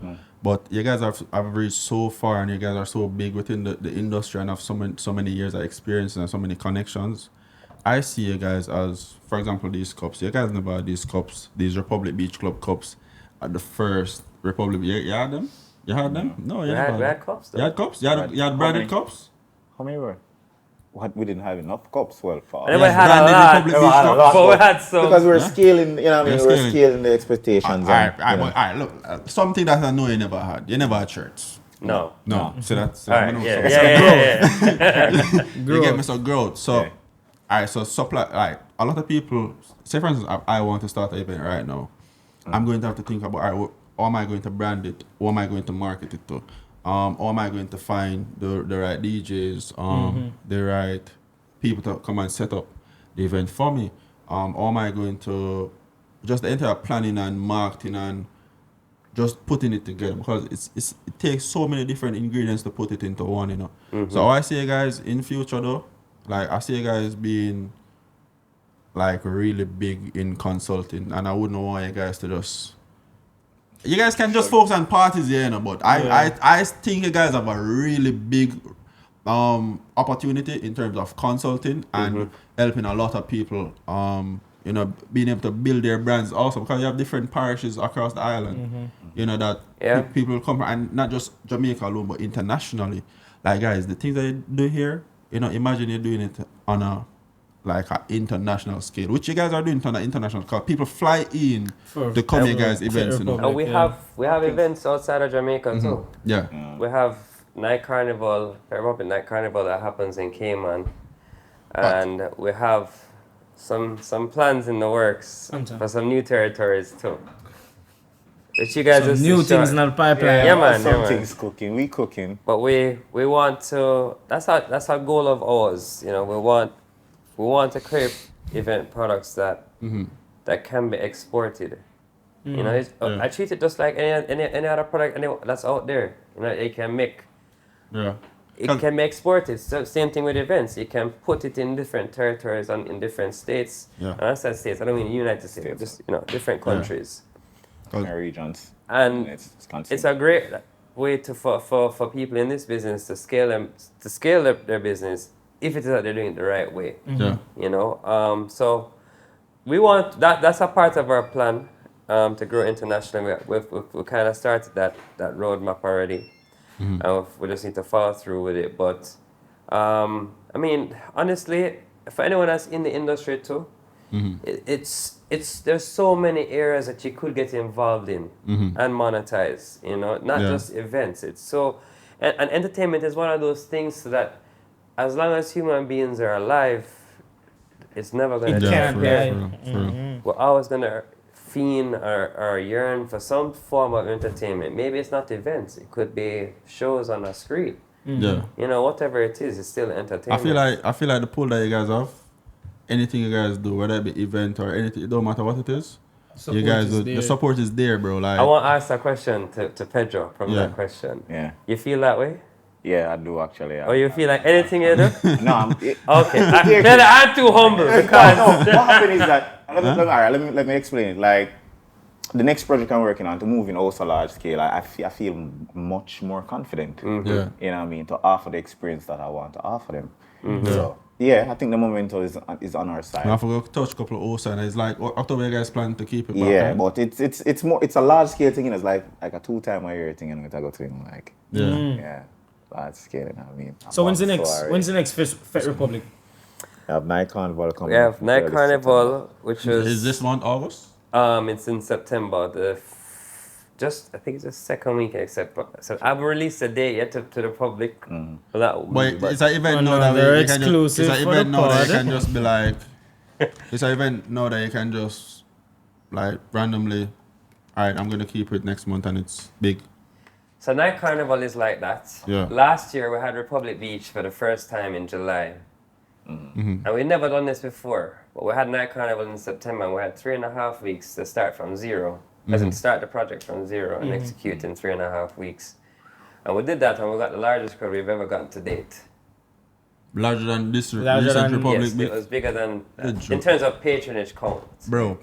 but you guys have reached so far, and you guys are so big within the industry and have so many years of experience and so many connections. I see you guys as, for example, these cups. You guys never had these cups, these Republic Beach Club cups at the first Republic. You had them? You had them? No, you had cups. You had cups? You had branded cups? How many were? We didn't have enough cups. Well, we had a lot, but we had some. Because we're scaling, you know what I mean? We're scaling the expectations. All right, look, something that I know you never had. You never had shirts. No. So that's yeah. You get me some growth. So, all right, so supply, like, a lot of people, say for instance, I want to start an event right now. I'm going to have to think about, all right, how am I going to brand it? Who am I going to market it to? How am I going to find the right DJs, the right people to come and set up the event for me? How am I going to, just the entire planning and marketing and just putting it together, because it takes so many different ingredients to put it into one, you know. So I see you guys in future though, like I see you guys being like really big in consulting, and I wouldn't want you guys to just, you guys can just focus on parties here, you know, but I think you guys have a really big opportunity in terms of consulting and helping a lot of people, you know, being able to build their brands also, because you have different parishes across the island, you know, that people come from, and not just Jamaica alone, but internationally. Like, guys, the things that you do here, you know, imagine you're doing it on a like an international scale, which you guys are doing on an international scale. People fly in to come here, guys, events, you know. And we have events outside of Jamaica too. Yeah. We have Night Carnival, Republic Night Carnival that happens in Cayman, and we have some plans in the works for some new territories too. Which you guys some new things in the pipeline. Yeah, man. Things cooking. We cooking. But we want to. That's our goal of ours. You know, we want to create event products that can be exported. You know, I treat it just like any other product that's out there. You know, it can make. Yeah. It can be exported. So same thing with events. You can put it in different territories and in different states. Yeah. And I said states. I don't mean the United States. Just different countries. Regions. And it's a great way for people in this business to scale up their business, if it is that they're doing it the right way. You know, so we want that's a part of our plan. to grow internationally. We kind of started that roadmap already. We just need to follow through with it. But I mean, honestly, for anyone that's in the industry too, it's there's so many areas that you could get involved in and monetize. You know, not just events. It's so, and entertainment is one of those things that, as long as human beings are alive, it's never gonna disappear. We're always gonna fiend or yearn for some form of entertainment. Maybe it's not events. It could be shows on a screen. Yeah. You know, whatever it is, it's still entertainment. I feel like the pull that you guys have, anything you guys do, whether it be event or anything, it don't matter what it is. You guys, the support is there, bro. Like, I want to ask a question to Pedro from that question. Yeah. You feel that way? Yeah, I do actually. Or you feel like anything you do? No, I'm... Okay. I'm too humble because... No, what happened is that... Let me explain it. Like, the next project I'm working on, to move in also large scale, I feel much more confident. Yeah. You know what I mean? To offer the experience that I want to offer them. So, yeah, I think the momentum is on our side. I forgot to touch a couple of also, and it's like, October you guys plan to keep it back, Yeah, right? but it's more, it's a large scale thing. It's like a 2-time-a-year thing, and I'm gonna go to, like, yeah, large scale. You know what I mean? So when's the next Fet Republic? We have Night Carnival coming. We have Night Carnival, which Is this month August? it's in September. I think it's the second week except. So I've released a date yet to the public. For that But it's an event now that they're you can exclusive it's an for event the now that you pod. can just be like, it's an event now that you can just like randomly, all right, I'm gonna keep it next month and it's big. So Night Carnival is like that. Yeah. Last year we had Republic Beach for the first time in July. And we'd never done this before. But we had Night Carnival in September and we had 3.5 weeks to start from zero. As in start the project from zero and execute in 3.5 weeks. And we did that and we got the largest crowd we've ever gotten to date. Larger than this Larger recent than- Republic Yes, big. it was bigger than, Good in terms of patronage count. Bro,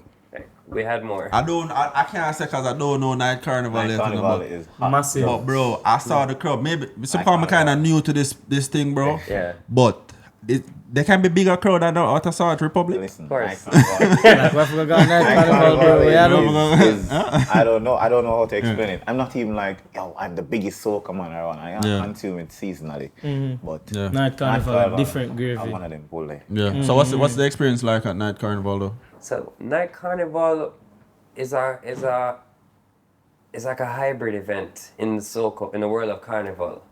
We had more. I can't say because I don't know Night Carnival Night yet. Carnival But, is hot. Massive. but bro, I saw the crowd. Maybe somehow I'm kind of new to this thing, bro. Yeah. But there can be bigger crowd than out of South Republic. Listen, Of course. Night Carnival. Like, we forgot Night Carnival, bro. We had I don't know how to explain it. I'm not even like, yo, I'm the biggest soca man around. I am until it seasonally. But Yeah. Night Carnival, different I'm gravy. one of them bully. Yeah. So what's the experience like at Night Carnival though? So Night Carnival is like a hybrid event in the world of carnival.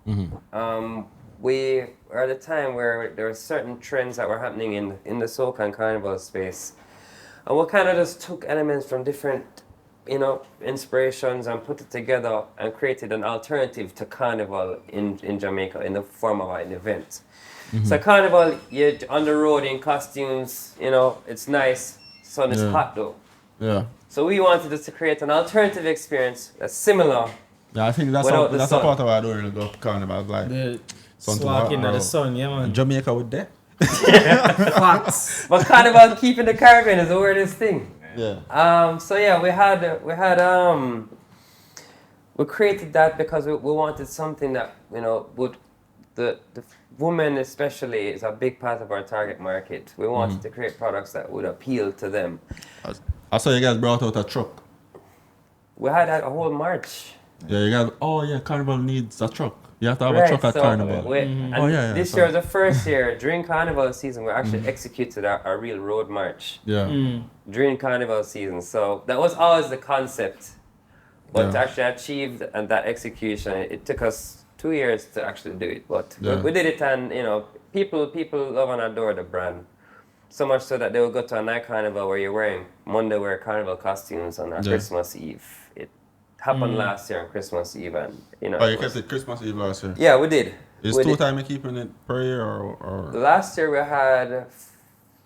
We are at a time where there are certain trends that were happening in the soca and carnival space, and we kind of just took elements from different, inspirations and put it together and created an alternative to carnival in Jamaica in the form of an event. So carnival, you're on the road in costumes, it's nice. Sun is hot though. Yeah. So we wanted just to create an alternative experience that's similar. Yeah, I think that's Without the a sun. part of why I don't really go carnival. Like The sun to swag in bro. the sun, yeah, man. Jamaica with that. Facts. But carnival keeping the Caribbean is the weirdest thing. Yeah. So yeah, we created that because we wanted something that would the woman especially is a big part of our target market. We wanted to create products that would appeal to them. I saw you guys brought out a truck. We had a whole march. Yeah, you guys. Carnival needs a truck. You have to have a truck at Carnival. This year was the first year during Carnival season we actually executed our real road march. Yeah. During Carnival season. So that was always the concept. But to actually achieve that execution, it took us 2 years to actually do it. But we did it, and people love and adore the brand. So much so that they will go to a night carnival where you're wearing Monday wear carnival costumes on Christmas Eve. It happened last year on Christmas Eve, and Oh, you kept it Christmas Eve last year. Yeah, we did. Is 2 times you keeping it per year or? Last year we had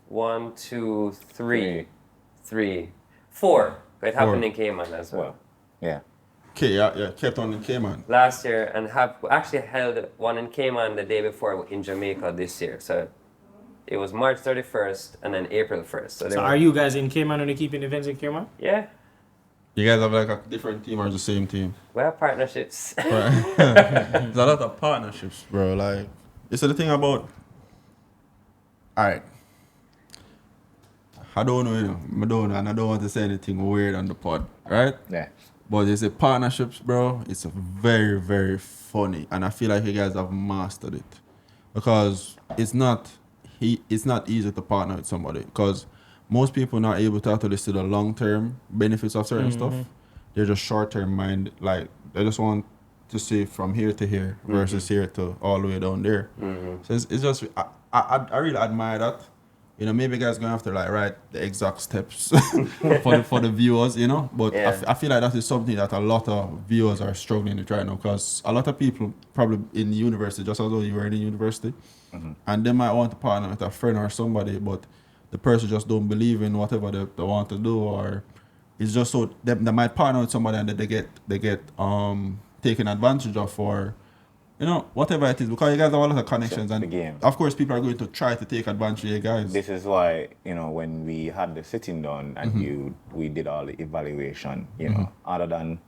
1, 2, 3, 4. It happened in Cayman as well. Yeah. Okay, yeah, kept on in Cayman. Last year, and have actually held one in Cayman the day before in Jamaica this year. So it was March 31st and then April 1st. So are you guys in Cayman only keeping events in Cayman? Yeah. You guys have like a different team or the same team? We have partnerships. There's a lot of partnerships, bro. Like, this is the thing about. Alright. I don't know, you know, I don't know, and I don't want to say anything weird on the pod, right? Yeah. But there's a partnerships, bro. It's very, very funny, and I feel like you guys have mastered it because it's not easy to partner with somebody because most people not able to actually see the long term benefits of certain stuff. They're just short term mind, like they just want to see from here to here versus here to all the way down there. So it's just I really admire that. You know, maybe guys gonna have to like write the exact steps for the viewers, you know. But I feel like that is something that a lot of viewers are struggling with right now because a lot of people probably in university, just as though you were in university, and they might want to partner with a friend or somebody, but the person just don't believe in whatever they want to do, or it's just so they might partner with somebody and then they get taken advantage of for. You know, whatever it is, because you guys have a lot of connections, and of course, people are going to try to take advantage of you guys. This is why, you know, when we had the sitting down and we did all the evaluation, you know, other than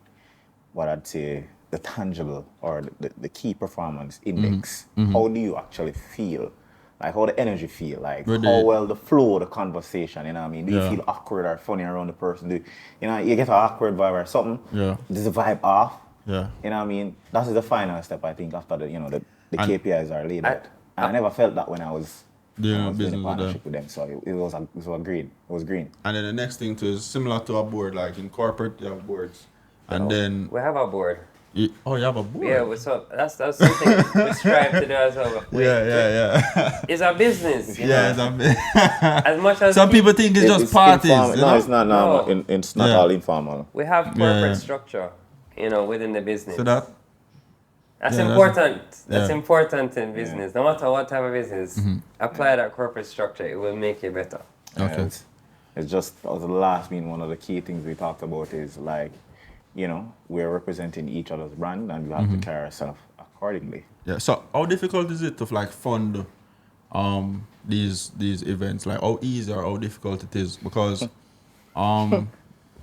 what I'd say the tangible or the key performance index, how do you actually feel? Like, how the energy feel? Like, how well the flow of the conversation, you know what I mean? Do you feel awkward or funny around the person? You know, you get an awkward vibe or something? Yeah. Does the vibe off? Yeah. You know what I mean? That is the final step, I think, after the KPIs are laid out. And I never felt that when I was doing a partnership with them. So it was green. It was green. And then the next thing too is similar to a board, like in corporate you have boards. And then we have a board. You have a board? Yeah, so that's something we strive to do as well. Yeah. It's a business, you know? It's a business. As much as some people think it's just parties. No, it's not. No. It's not all informal. We have corporate structure, you know, within the business. So that's important. That's important in business. No matter what type of business, apply that corporate structure. It will make it better. Okay. It's just the last one of the key things we talked about is like, you know, we're representing each other's brand and we have to carry ourselves accordingly. Yeah. So how difficult is it to like fund these events? Like how easy or how difficult it is? Because and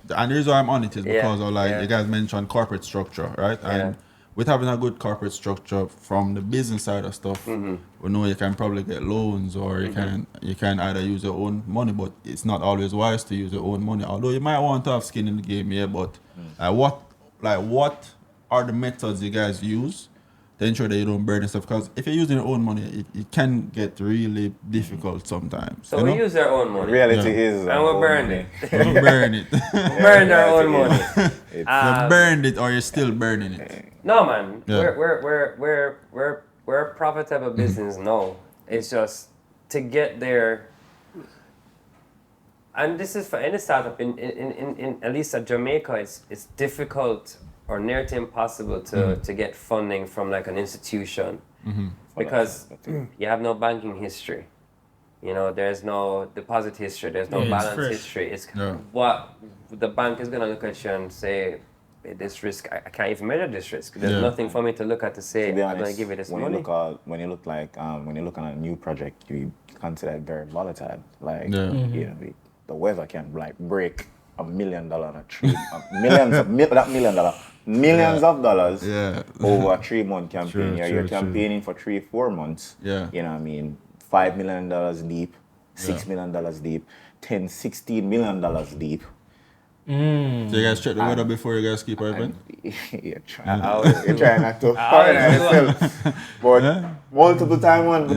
the reason why I'm on it is because of like you guys mentioned corporate structure, right? And with having a good corporate structure from the business side of stuff, we know you can probably get loans or you can either use your own money, but it's not always wise to use your own money. Although you might want to have skin in the game, but what are the methods you guys use to ensure that you don't burn yourself? Because if you're using your own money, it can get really difficult sometimes. So we use our own money. Reality is, and we burn it. We burn it. Burn our own money. You burned it, or you're still burning it. No, man. Yeah. We're a profitable business now. It's just to get there. And this is for any startup in at least at Jamaica, it's difficult or near to impossible to get funding from like an institution because you have no banking history. You know, there's no deposit history, there's no balance history. It's what the bank is gonna look at you and say, this risk, I can't even measure this risk. There's nothing for me to look at to say, I'm gonna give you this money. When you look at a new project, you consider it very volatile. Like you know, the weather can like break $1 million on a tree, millions of dollars over a 3-month campaign. You're campaigning for 3-4 months. Yeah. You know what I mean? $5 million deep, $6 million deep, $10-16 million deep. So you guys check the weather before you guys keep open? You're trying not to but multiple times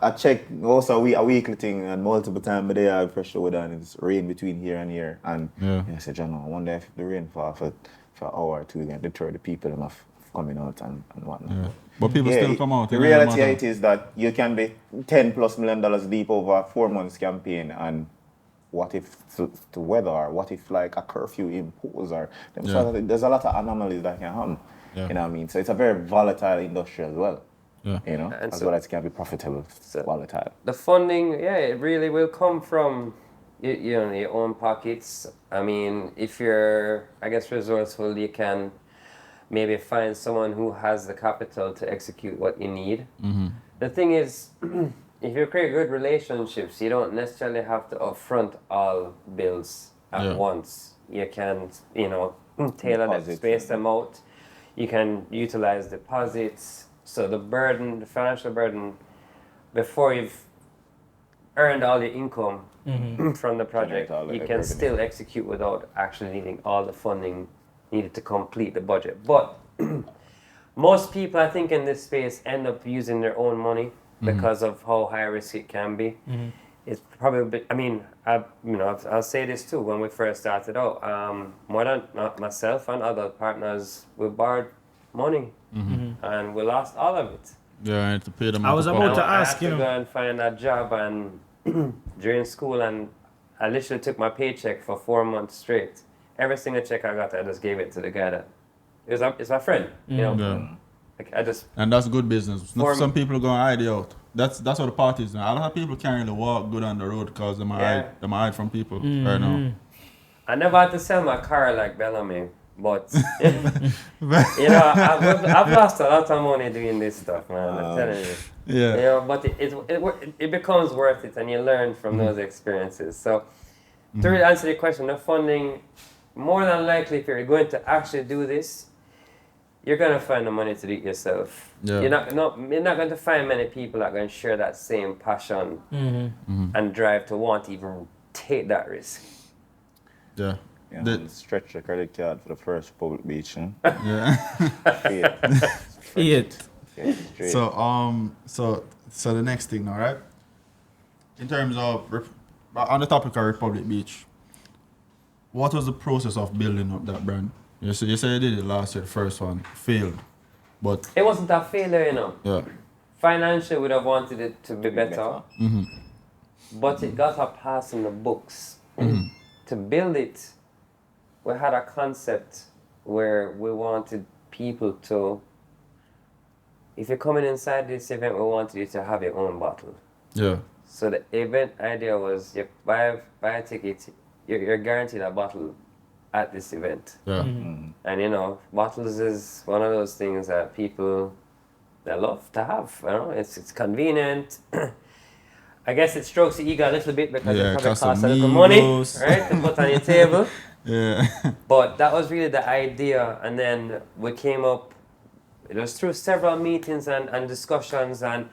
I check also a weekly thing and multiple times but I fresh the weather and it's rain between here and here and I said, John, I wonder if the rain fall for an hour or two again, deter the people enough coming out and whatnot. But people still come out. The reality it is that you can be $10+ million deep over a 4 months campaign and what if the weather, or what if like a curfew imposed, or there's a lot of anomalies that can happen. You know what I mean? So it's a very volatile industry as well. You know, and as well as it can be profitable, volatile. The funding, it really will come from your own pockets. I mean, if you're, I guess, resourceful, you can maybe find someone who has the capital to execute what you need. The thing is, if you create good relationships, you don't necessarily have to upfront all bills at once. You can, tailor them, space them out. You can utilize deposits. So the financial burden, before you've earned all the income from the project, all the you can revenue. still execute without actually needing all the funding needed to complete the budget. But most people, I think, in this space end up using their own money because of how high risk it can be. It's probably a bit, I mean, I'll say this too. When we first started out, more than myself and other partners, we borrowed money and we lost all of it. Yeah, I had to pay them. I was about to ask, I had to go and find a job and during school, and I literally took my paycheck for 4 months straight. Every single check I got, I just gave it to the guy that it's my friend, you know. Yeah. Like, I just And that's good business. Some people go and hide you out. That's what the party is now. A lot of people can't really walk good on the road because they might hide from people right now. I never had to sell my car like Bellamy, but you know, I've lost a lot of money doing this stuff, man. I'm telling you. Yeah. You know, but it becomes worth it, and you learn from those experiences. So, to really answer the question, the funding, more than likely, if you're going to actually do this, you're gonna find the money to do it yourself. Yeah. You're not going to find many people that are going to share that same passion and drive to want to even take that risk. Yeah. Yeah, stretch the credit card for the first public beach. Huh? Yeah. It. So the next thing, all right. In terms of on the topic of Republic Beach, what was the process of building up that brand? You say you did it last year, the first one failed, but It wasn't a failure, you know. yeah, Financially, would have wanted it to be better, but it got a pass in the books. To build it, we had a concept where we wanted people to, if you're coming inside this event, we wanted you to have your own bottle. yeah, So the event idea was you buy a ticket, you're guaranteed a bottle at this event. yeah, And you know, bottles is one of those things that people they love to have. You know, it's convenient. I guess it strokes the ego a little bit because Yeah, it probably costs costs a little money, amigos. right, to put on your table. yeah, But that was really the idea, and then we came up. It was through several meetings and discussions and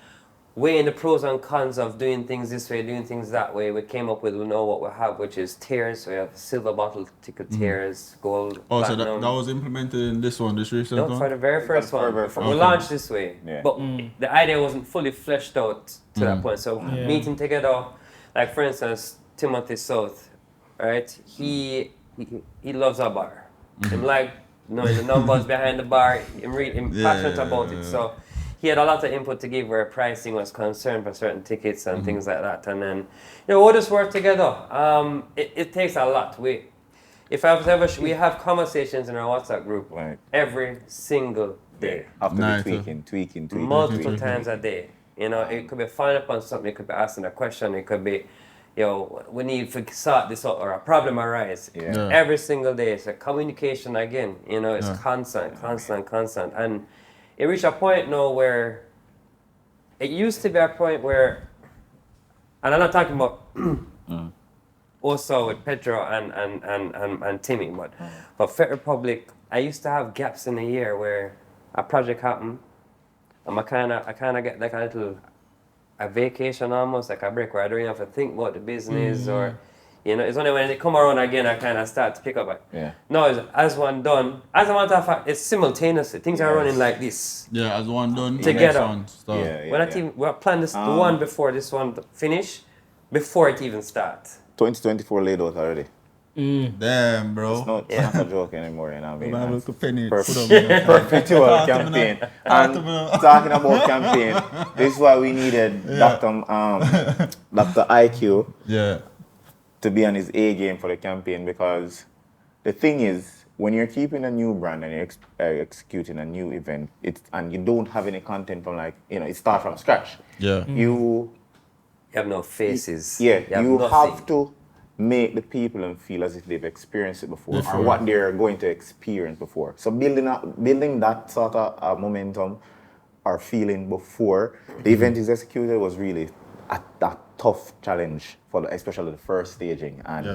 weighing the pros and cons of doing things this way, doing things that way. We came up with what we have, which is tiers. So we have silver bottle ticket tiers, gold, Oh, so platinum. that was implemented in this recent No, one? for the very first one. Okay. We launched this way, Yeah. but the idea wasn't fully fleshed out to that point. So meeting together, like for instance, Timothy South, right? He loves our bar. Him like knowing the numbers behind the bar. Him passionate about it. So he had a lot of input to give where pricing was concerned for certain tickets and things like that. And then, we'll just work together. It takes a lot. We have conversations in our WhatsApp group Right. every single day, After Nice, tweaking. multiple times a day. It could be following up on something. It could be asking a question. It could be, we need to sort this out or a problem arise. Yeah. Every single day. It's a communication again. It's constant. And it reached a point now where it used to be a point where, and I'm not talking about also with Pedro and Timmy, but for Fit Republic, I used to have gaps in the year where a project happened, and I kind of get like a vacation almost, like a break where I don't even have to think about the business or, it's only when they come around again I kind of start to pick up. No, as a matter of fact, it's simultaneously. Things are running like this. Yeah, as one done, Together. next one start. We're planning this, the one before this one finish, before it even starts. 2024 laid out already. Damn, bro. It's not a joke anymore, you know what I mean? I'm It's to penny. perpetual campaign. And talking about campaign, this is why we needed Dr. IQ Yeah, to be on his A game for the campaign, because the thing is, when you're keeping a new brand and you're executing a new event, and you don't have any content from it starts from scratch. yeah, You have no faces. you nothing. have to make the people feel as if they've experienced it before or what they're going to experience before. So building that sort of momentum or feeling before the event is executed was really a tough challenge especially the first staging. And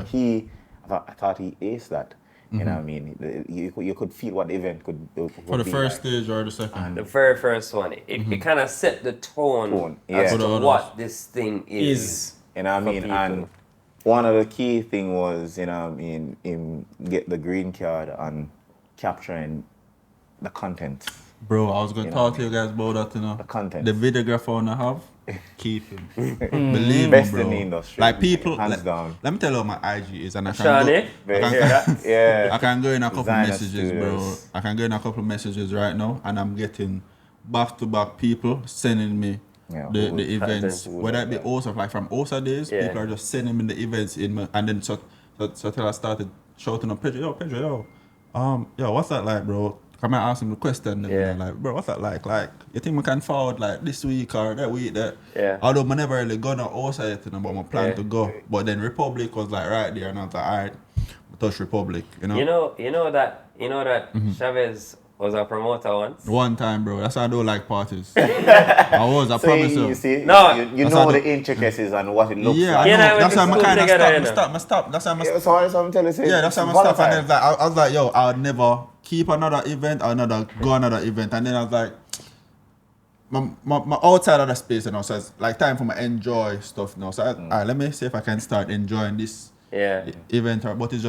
I thought he aced that. You know what I mean? You could feel what the event could for the be first like. stage or the second. The very first one, it kind of set the tone as Yeah. to what this thing is. You know what I mean? people. And one of the key thing was, you know what I mean, him get the green card and capturing the content. Bro, I was going to talk to you guys about that, you know. The content. The videographer I have, keep him. Believe Best me, bro. in the industry. Like people, hands down. let me tell you what my IG is, and I can Shawnee? Yeah. I can go in a couple Designer messages, bro. studios. I can go in a couple messages right now, and I'm getting back-to-back people sending me Yeah, the events. content. Whether it be OSA, like from OSA days, Yeah. people are just sending me the events in my, and then so till I started shouting up, Pedro, yo, what's that like, bro? Come and ask him the question, and Yeah. like, bro, what's that like? Like, you think we can forward like this week or that week? That Yeah. although I never really gone to OSA yet, you know, but I plan Yeah. to go. But then Republic was like right there, and I was like, all right, I touch Republic, you know. You know that Chavez was a promoter once. One time, bro. That's why I don't like parties. I promise you you. see, No. you That's know how the the- intricacies and what it looks Yeah, like. I You know. and I went That's to why I school kind of together, you know. stop. That's why Yeah, so I'm telling you. yeah, that's why I stopped. And then like, I was like, yo, I would never keep another event or go another event. And then I was like, my outside of the space, you know, so it's like time for me to enjoy stuff now. So all right, let me see if I can start enjoying this Yeah. event. But it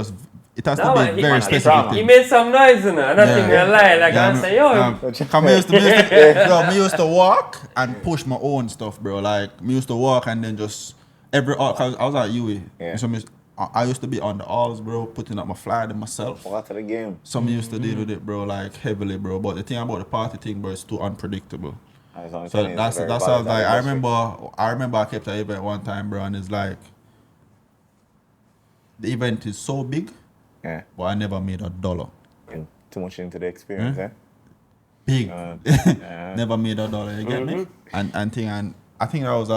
has No, to man, be very specific. he made some noise, you know. Nothing Yeah. real lie. Like I say, yo, Come me used to walk and push my own stuff, bro. Like me used to walk and then just cause I was at UE. Yeah. So I used to be on the halls, bro, putting up my flyer myself. What to the game? Some used to deal with it, bro, like heavily, bro. But the thing about the party thing, bro, it's too unpredictable. So that's how I was like. I remember I kept an event one time, bro, and it's like the event is so big, Yeah. but I never made $1. Too much into the experience, eh? Big, Yeah. never made $1. You get me? And I think that was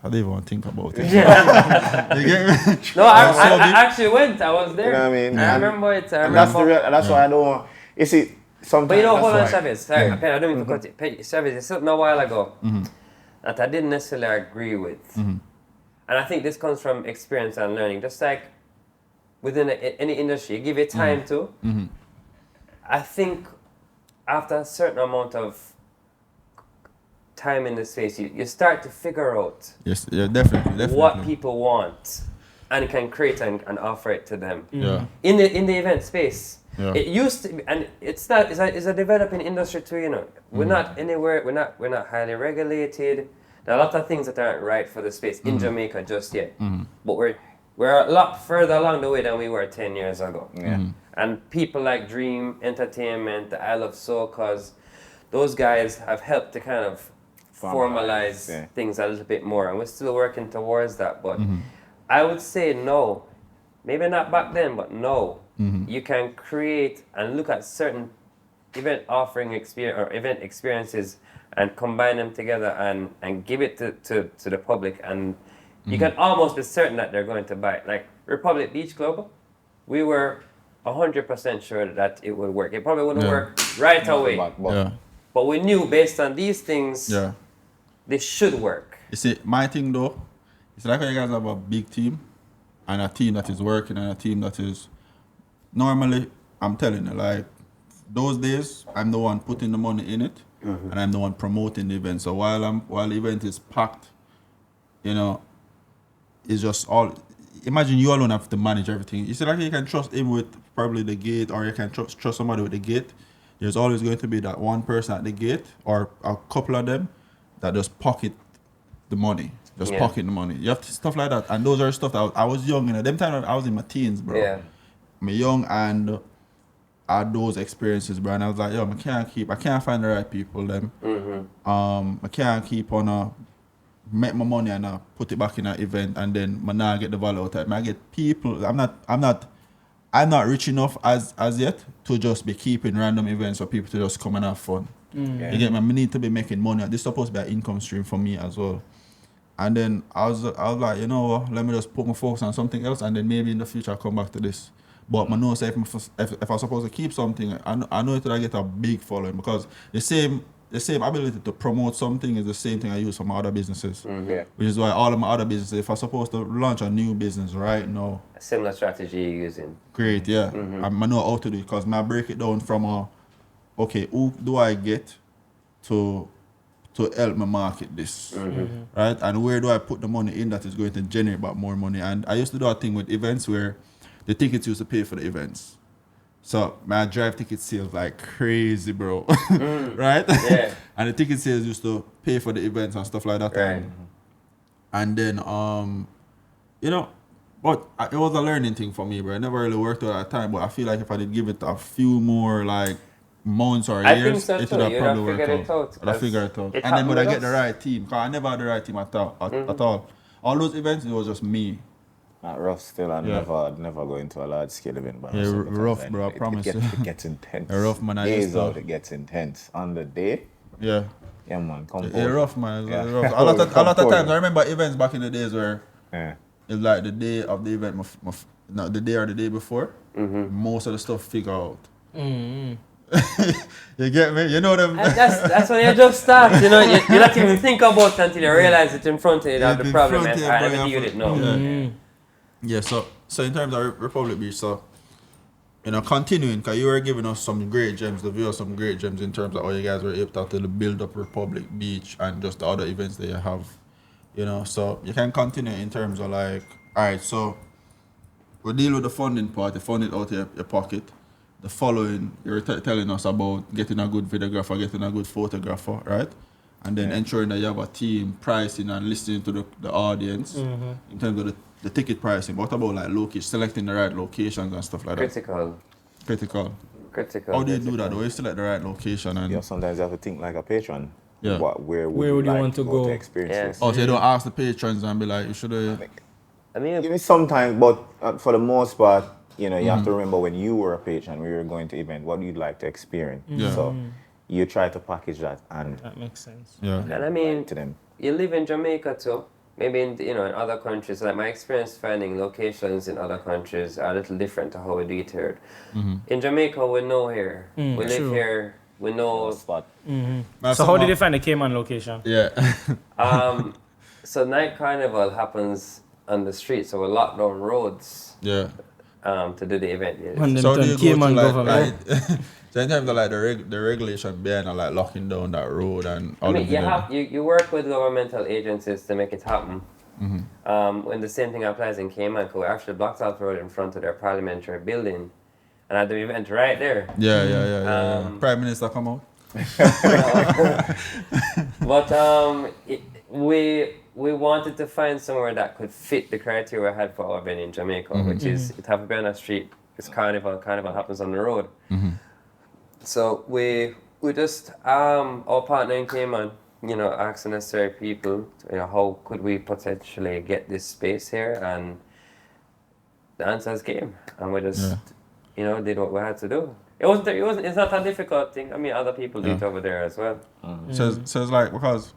I don't even want to think about it. You get me? no, I actually went. I was there. You know what I mean? I remember it. And that's why I don't want. You see, sometimes. But you know, that's hold on, why- Chavez. Sorry, I don't mean to cut it. Chavez, it's something a while ago that I didn't necessarily agree with. And I think this comes from experience and learning. Just like within any industry, you give it time to. I think after a certain amount of time in the space, you start to figure out Yes, yeah, definitely. what people want and can create and offer it to them. Yeah. In the event space. Yeah. It used to be, and it's a developing industry too, you know. We're not anywhere, we're not highly regulated. There are a lot of things that aren't right for the space in Jamaica just yet. But we're a lot further along the way than we were 10 years ago. Yeah. And people like Dream Entertainment, the Isle of Soul, cause those guys have helped to kind of formalize yeah. things a little bit more. And we're still working towards that. But I would say no. Maybe not back then, but no. You can create and look at certain event offering experience or event experiences and combine them together and give it to the public, and you can almost be certain that they're going to buy it. Like Republic Beach Club, we were 100% sure that it would work. It probably wouldn't work right away, but we knew based on these things, they should work. You see, my thing though, it's like when you guys have a big team and a team that is working and a team that is normally, I'm telling you, like those days, I'm the one putting the money in it and I'm the one promoting the event. So while the event is packed, you know, it's just all. Imagine you alone have to manage everything. You see, like you can trust him with probably the gate, or you can trust somebody with the gate. There's always going to be that one person at the gate, or a couple of them, that just pocket the money. Pocket the money. You have stuff like that, and those are stuff that I was young, you know. Them time I was in my teens, bro. Yeah. I'm young and I had those experiences, bro. And I was like, yo, I can't find the right people. Them. I can't keep on make my money and put it back in an event, and then I not get the value out of it. I get people. I'm not rich enough as yet to just be keeping random events for people to just come and have fun. You get me? I need to be making money. This is supposed to be an income stream for me as well. And then I was like, you know what? Let me just put my focus on something else, and then maybe in the future I'll come back to this. But I know, say if I'm supposed to keep something, I know that I get a big following, because the same ability to promote something is the same thing I use for my other businesses. Which is why all of my other businesses, if I'm supposed to launch a new business right now, A similar strategy you're using. great, yeah. I know how to do it, because I break it down from okay, who do I get to to help me market this, right? And where do I put the money in that is going to generate back more money? And I used to do a thing with events where the tickets used to pay for the events. So my drive ticket sales like crazy, bro, right? Yeah. And the ticket sales used to pay for the events and stuff like that. Right. And then, you know, but it was a learning thing for me, bro. It never really worked out at that time, but I feel like if I did give it a few more like months or years, think so it would have too. probably You'd have worked out. figured it out, I'd have figured it out. it And then would I happened get with the us. right team? Because I never had the right team at all. All those events, it was just me. Not rough still. I'd never go into a large scale event. But Yeah, also rough, because bro, I promise you. It gets intense. Rough, man, I Days used to- out, it gets intense. On the day, Yeah. yeah, man, come Yeah, rough, man. Yeah. Rough. A lot of times, I remember events back in the days where Yeah. it's like the day of the event, not the day or the day before, most of the stuff figure out. You get me? You know them. And that's when you just start, you know, you not even think about it until you realize it in front of you, that the in problem front is of I you, never bro, deal with it now. Yeah. Yeah, so in terms of Republic Beach, so, you know, continuing, because you were giving us some great gems, the view of some great gems in terms of how you guys were able to build up Republic Beach and just the other events that you have, you know, so you can continue in terms of like, all right, so we deal with the funding part, you fund it out of your pocket. The following, you're telling us about getting a good videographer, getting a good photographer, right? And then ensuring that you have a team, pricing and listening to the audience in terms of the ticket pricing. What about like location, selecting the right locations and stuff like that? Critical. How do you do that? Do you select the right location? And Yeah, sometimes you have to think like a patron. Yeah. Where would you want to go? experience Yeah. this? oh, so you don't ask the patrons and be like, you should have. I mean, You know, sometimes, but for the most part, you know, you have to remember when you were a patron, we were going to event, what you'd like to experience. Yeah. So you try to package that and That makes sense. Yeah. and I mean, to them. you live in Jamaica too. Maybe in in other countries. Like my experience finding locations in other countries are a little different to how we do it here. In Jamaica, we know here. We live True. here. We know. Spot. So how did you find the Cayman location? Yeah. So night carnival happens on the street, so we lock down roads Yeah. to do the event. Yeah. And then So do turn you go Cayman to government. like so in terms of like the regulation behind like locking down that road and all I mean, of you them. have you work with governmental agencies to make it happen. When the same thing applies in Cayman, we actually blocked out the road in front of their parliamentary building, and had the event right there. Yeah. Prime Minister come out. But we wanted to find somewhere that could fit the criteria we had for our event in Jamaica, which is it have to be on a street. It's carnival. Carnival happens on the road. So we just our partner in Cayman, you know, asked the necessary people, you know, how could we potentially get this space here, and the answers came, and we just you know did what we had to do. It's not a difficult thing. I mean, other people do it over there as well. So it's like, because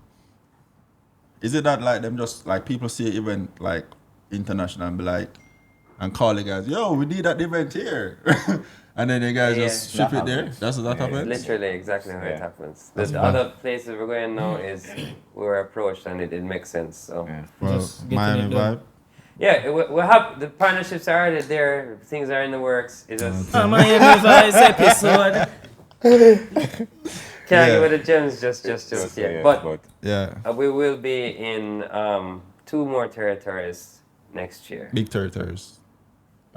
is it that like them just like people see an event like international and be like and call the guys, yo, we need that event here. And then the guys just ship it there. That's what that happens. Literally exactly how it happens. The other places we're going now is we were approached and it didn't make sense. So Well, Just getting Miami it done. vibe. yeah, we have the partnerships are already there. Things are in the works. It just Miami Vice episode. can't give it the gems just yet. Yeah, But Yeah. we will be in 2 more territories next year. Big territories.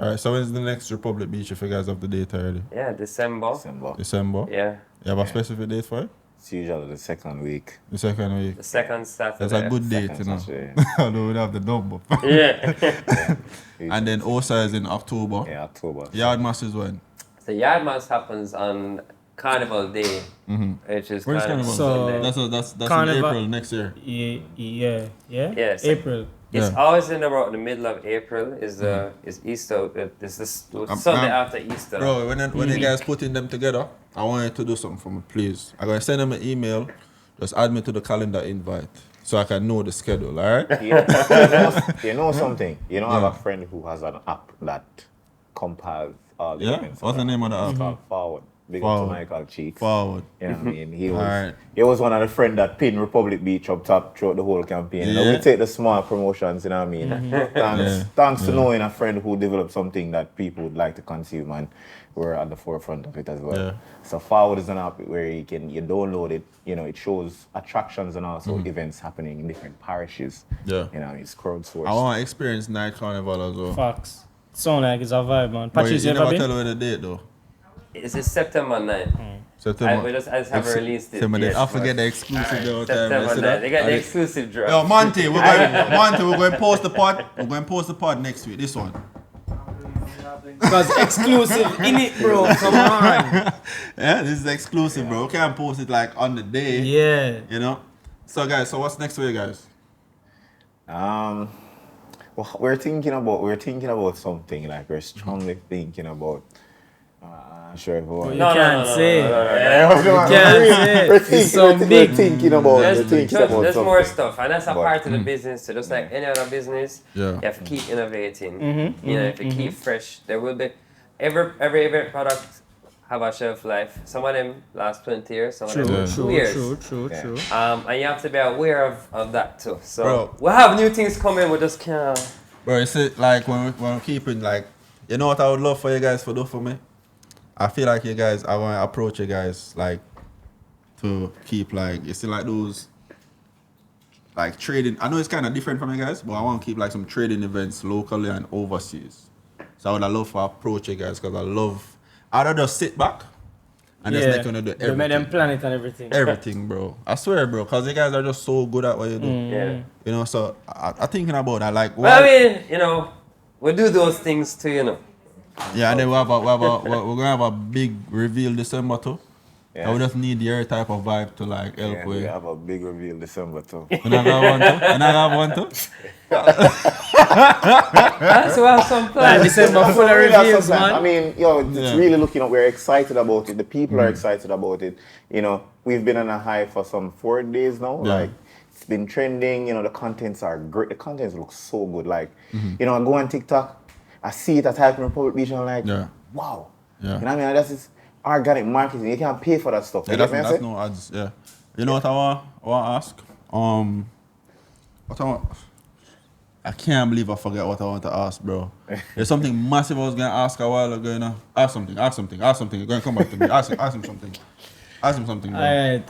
Alright, so when's the next Republic Beach if you guys have the date already? Yeah, December. December? Yeah, You have a specific date for it? It's usually the second week. The second week. the second Saturday. That's a good date, you know. Although we don't have the number. Yeah. And then OSA is in October. Yeah, October. Yard Mass is when? The Yard Mass happens on Carnival Day, which is When's Carnival Carnival? Sunday. That's in Carnival- April next year. Yeah. Yes. April. It's Yeah. always in about the middle of April. Is Easter? It's the Sunday after Easter. Bro, when you guys putting them together, I want you to do something for me, please. I'm gonna send them an email. Just add me to the calendar invite so I can know the schedule. All right? You know something? You know, I have a friend who has an app that compiles all the Yeah? events. What's the name of the app? It's called Forward. Big up to Michael Cheeks. Forward. You know what I mean? He was one of the friends that pinned Republic Beach up top throughout the whole campaign. You know, we take the small promotions, you know what I mean? Thanks to knowing a friend who developed something that people would like to consume, and we're at the forefront of it as well. Yeah. So Forward is an app where you download it, you know, it shows attractions and also events happening in different parishes. Yeah. You know, it's crowdsourced. I want to experience Night Carnival as well. Facts. Sound like it's a vibe, man. Patrice, you never tell me the date though. It's September 9th. September. I just have released it. I forget the exclusive though. September 9th. They got the exclusive drop. Yo, Monty, we're going to post the pod. We're going to post the pod next week. This one. Because exclusive in it, bro. Come on. Yeah, this is exclusive, bro. We can't post it like on the day. Yeah. You know. So guys, so what's next for you guys? Well, we're thinking about something, like we're strongly thinking about. Sure, you can't say. You can't say. It's so big. We're thinking about. There's more stuff, and that's a part of the business. So just like any other business, you have to keep innovating. You know, if you keep fresh, there will be every event product have a shelf life. Some of them last 20 years, some of them 2 years. True. And you have to be aware of that too. So we'll have new things coming. We just can't. Bro, it's like when we're keeping like, you know what I would love for you guys to do for me? I feel like you guys, I want to approach you guys like to keep like, you see like those like trading. I know it's kind of different from you guys, but I want to keep like some trading events locally and overseas. So I would love to approach you guys because I'd rather just sit back and just make you do everything. You made them plan it and everything. Everything, bro. I swear, bro, because you guys are just so good at what you do. Yeah. You know, so I'm thinking about that. Like, well, I mean, you know, we do those things too, you know. Yeah, and then we're gonna have a big reveal December too. Yeah. I would just need your type of vibe to like help with. We have a big reveal December too. And I have one too. So we have some plans. December full of reveals, man. I mean, it's really looking up. We're excited about it. The people are excited about it. You know, we've been on a high for some 4 days now. Yeah. Like, it's been trending. You know, the contents are great. The contents look so good. Like, you know, I go on TikTok. I see it, I type in Republic Beach, and I'm like, wow. Yeah. You know what I mean? That's just organic marketing. You can't pay for that stuff. Yeah, that's no ads. Yeah. You know what I want to ask? I can't believe I forgot what I want to ask, bro. There's something massive I was going to ask a while ago, you know? Ask something. You're going to come back to me. Ask him something. Ask him something, bro. Alright,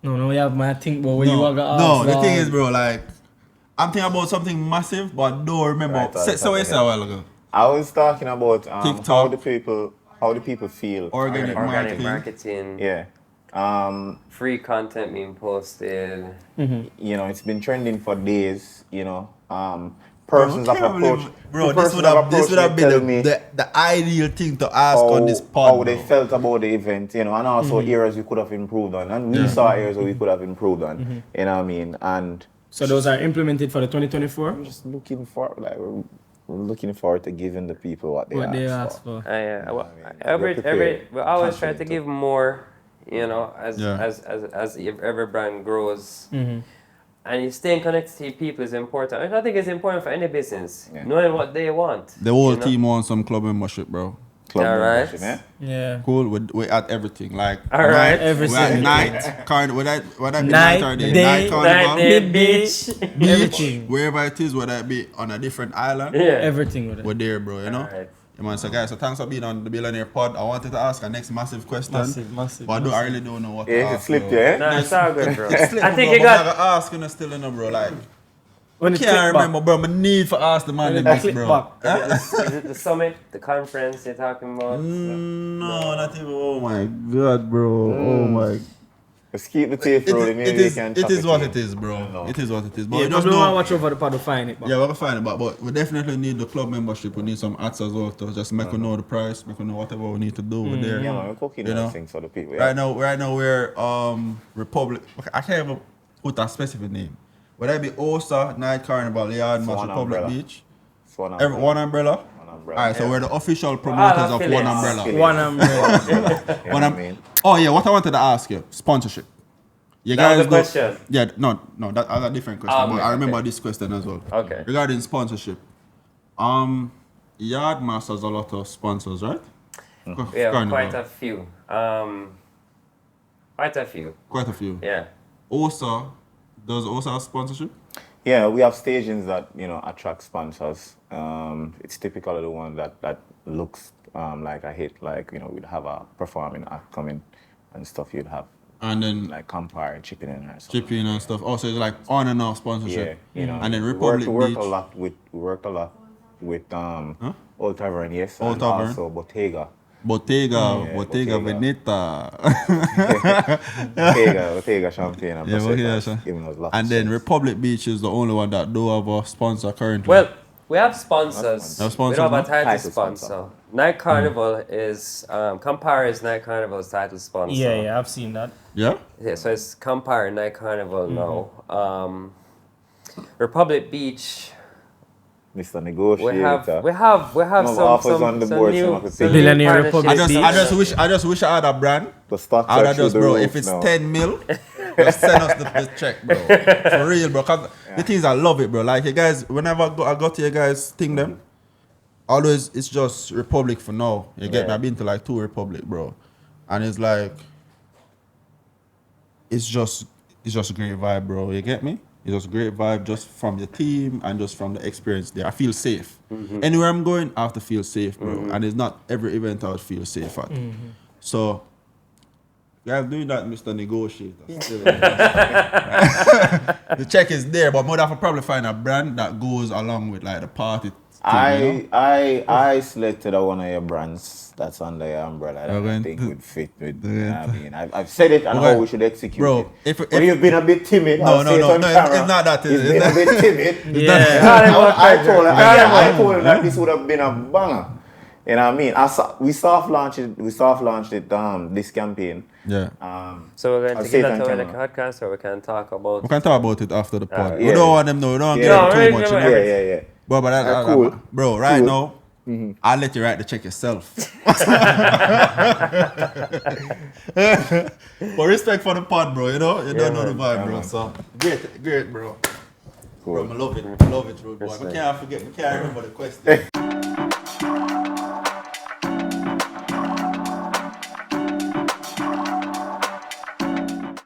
No, you have my think about what you want to ask. No, the thing is, bro, like, I'm thinking about something massive, but I don't remember. So what you said a while ago? I was talking about how the people feel. Organic marketing. Yeah. Free content being posted. You know, it's been trending for days. You know, persons have approached. Bro, this would have been the ideal thing to ask on this pod. How they felt about the event, you know, and also areas we could have improved on, and we saw areas where we could have improved on. You know what I mean? And so those are implemented for the 2024? I'm just looking for, like, we're looking forward to giving the people what they ask for. We always try to give more, you know, as every brand grows. And you staying connected to people is important. I think it's important for any business, knowing what they want. The whole team wants some club membership, bro. Membership, yeah. Cool. We're at everything. Like, everything. We're at night, carnival. Night, day, beach, everything. Wherever it is, whether it be on a different island. Yeah. Everything with it. We're there, bro, you know? Right. Yeah, man, so guys, thanks for being on the Billionaire Pod. I wanted to ask a next massive question. Massive. But I really don't know what to ask. It slipped, yeah? No, it's all good, bro. I think you got... I'm asking still, you know, bro, like... I can't remember, bro. I need to ask the man this, bro. Is it the summit, the conference you're talking about? No, not even. Oh my God, bro. Oh my. Just keep the tape rolling. It is what it is, bro. No. It is what it is. But we just don't watch over the pod to find it. But. Yeah, we're gonna find it, but we definitely need the club membership. We need some ads as well to just make us know the price, make us know whatever we need to do over there. Yeah, man, we're cooking those things for the people. Yeah. Right now we're Republic. I can't even put a specific name. Would that be Osa, Night Carnival, Yard, Match, Republic Beach? One umbrella? Alright, so we're the official promoters of One Umbrella. One Umbrella. Oh yeah, what I wanted to ask you, sponsorship. You guys know. Question. Yeah, no, that's a different question. But I remember this question as well. Okay. Regarding sponsorship. Yard Mass has a lot of sponsors, right? We have quite a few. Quite a few. Quite a few. Yeah. OSA, does OSA have sponsorship? Yeah, we have stations that, attract sponsors. It's typically the one that looks like a hit, like, we'd have a performing act coming and stuff you'd have. And then like Campari, chipping in or something. Chipping and stuff. Also, it's like on and off sponsorship. Yeah, And then Republic we worked Beach. we worked a lot with Old Tavern, yes, Old and Tavern. also Bottega. Bottega Bottega. Veneta. Bottega champagne and Prosecco, giving us lots And of then sense. Republic Beach is the only one that do have a sponsor currently. Well, we have sponsors. Have sponsors We don't have a now? title sponsor. Night Carnival is Campari is Night Carnival's title sponsor. Yeah, I've seen that. Yeah? Yeah, so it's Campari Night Carnival now. Republic Beach. Mr. Negotiator. We have No offers on the board, some of the some things. Billionaire new Republic partnerships. I just wish I had a brand. The stocks I are would through just, the bro, roof if it's now. 10 mil, just send us the check, bro. For real, bro. Cause the things I love it, bro. Like, you guys, whenever I go to you guys thing them, always it's just Republic for now. You get me? I've been to like 2 Republic, bro. And it's like, it's just a great vibe, bro. You get me? It's just a great vibe just from the team and just from the experience there. I feel safe. Anywhere I'm going, I have to feel safe, bro. And it's not every event I would feel safe at. So, yeah, I'm doing that, Mr. Negotiator. Still, the check is there, but more have to probably find a brand that goes along with like the party. Thing, I selected one of your brands that's under your umbrella that I Okay. think would fit with. I mean, I've said it and how we should execute Bro, it. if But you've been a bit timid. No, I'll no, say it no, on no, camera. it's not that. You've been a bit timid. Yeah. I told him that this would have been a banger. You know what I mean? We soft launched it. This campaign. Yeah. So we're going I'll to say get it that on to the camera. podcast, or we can talk about. We can talk about it after the pod. We yeah. don't want them know. We don't Yeah. get No, too much. You know? Yeah. Bro, but Cool. bro, right Cool. now, I'll let you write the check yourself. But respect for the pod, bro. You know, you don't know the vibe, bro. man. So great, bro. Cool. Bro, I love it, rude boy. Respect. I can't remember the question.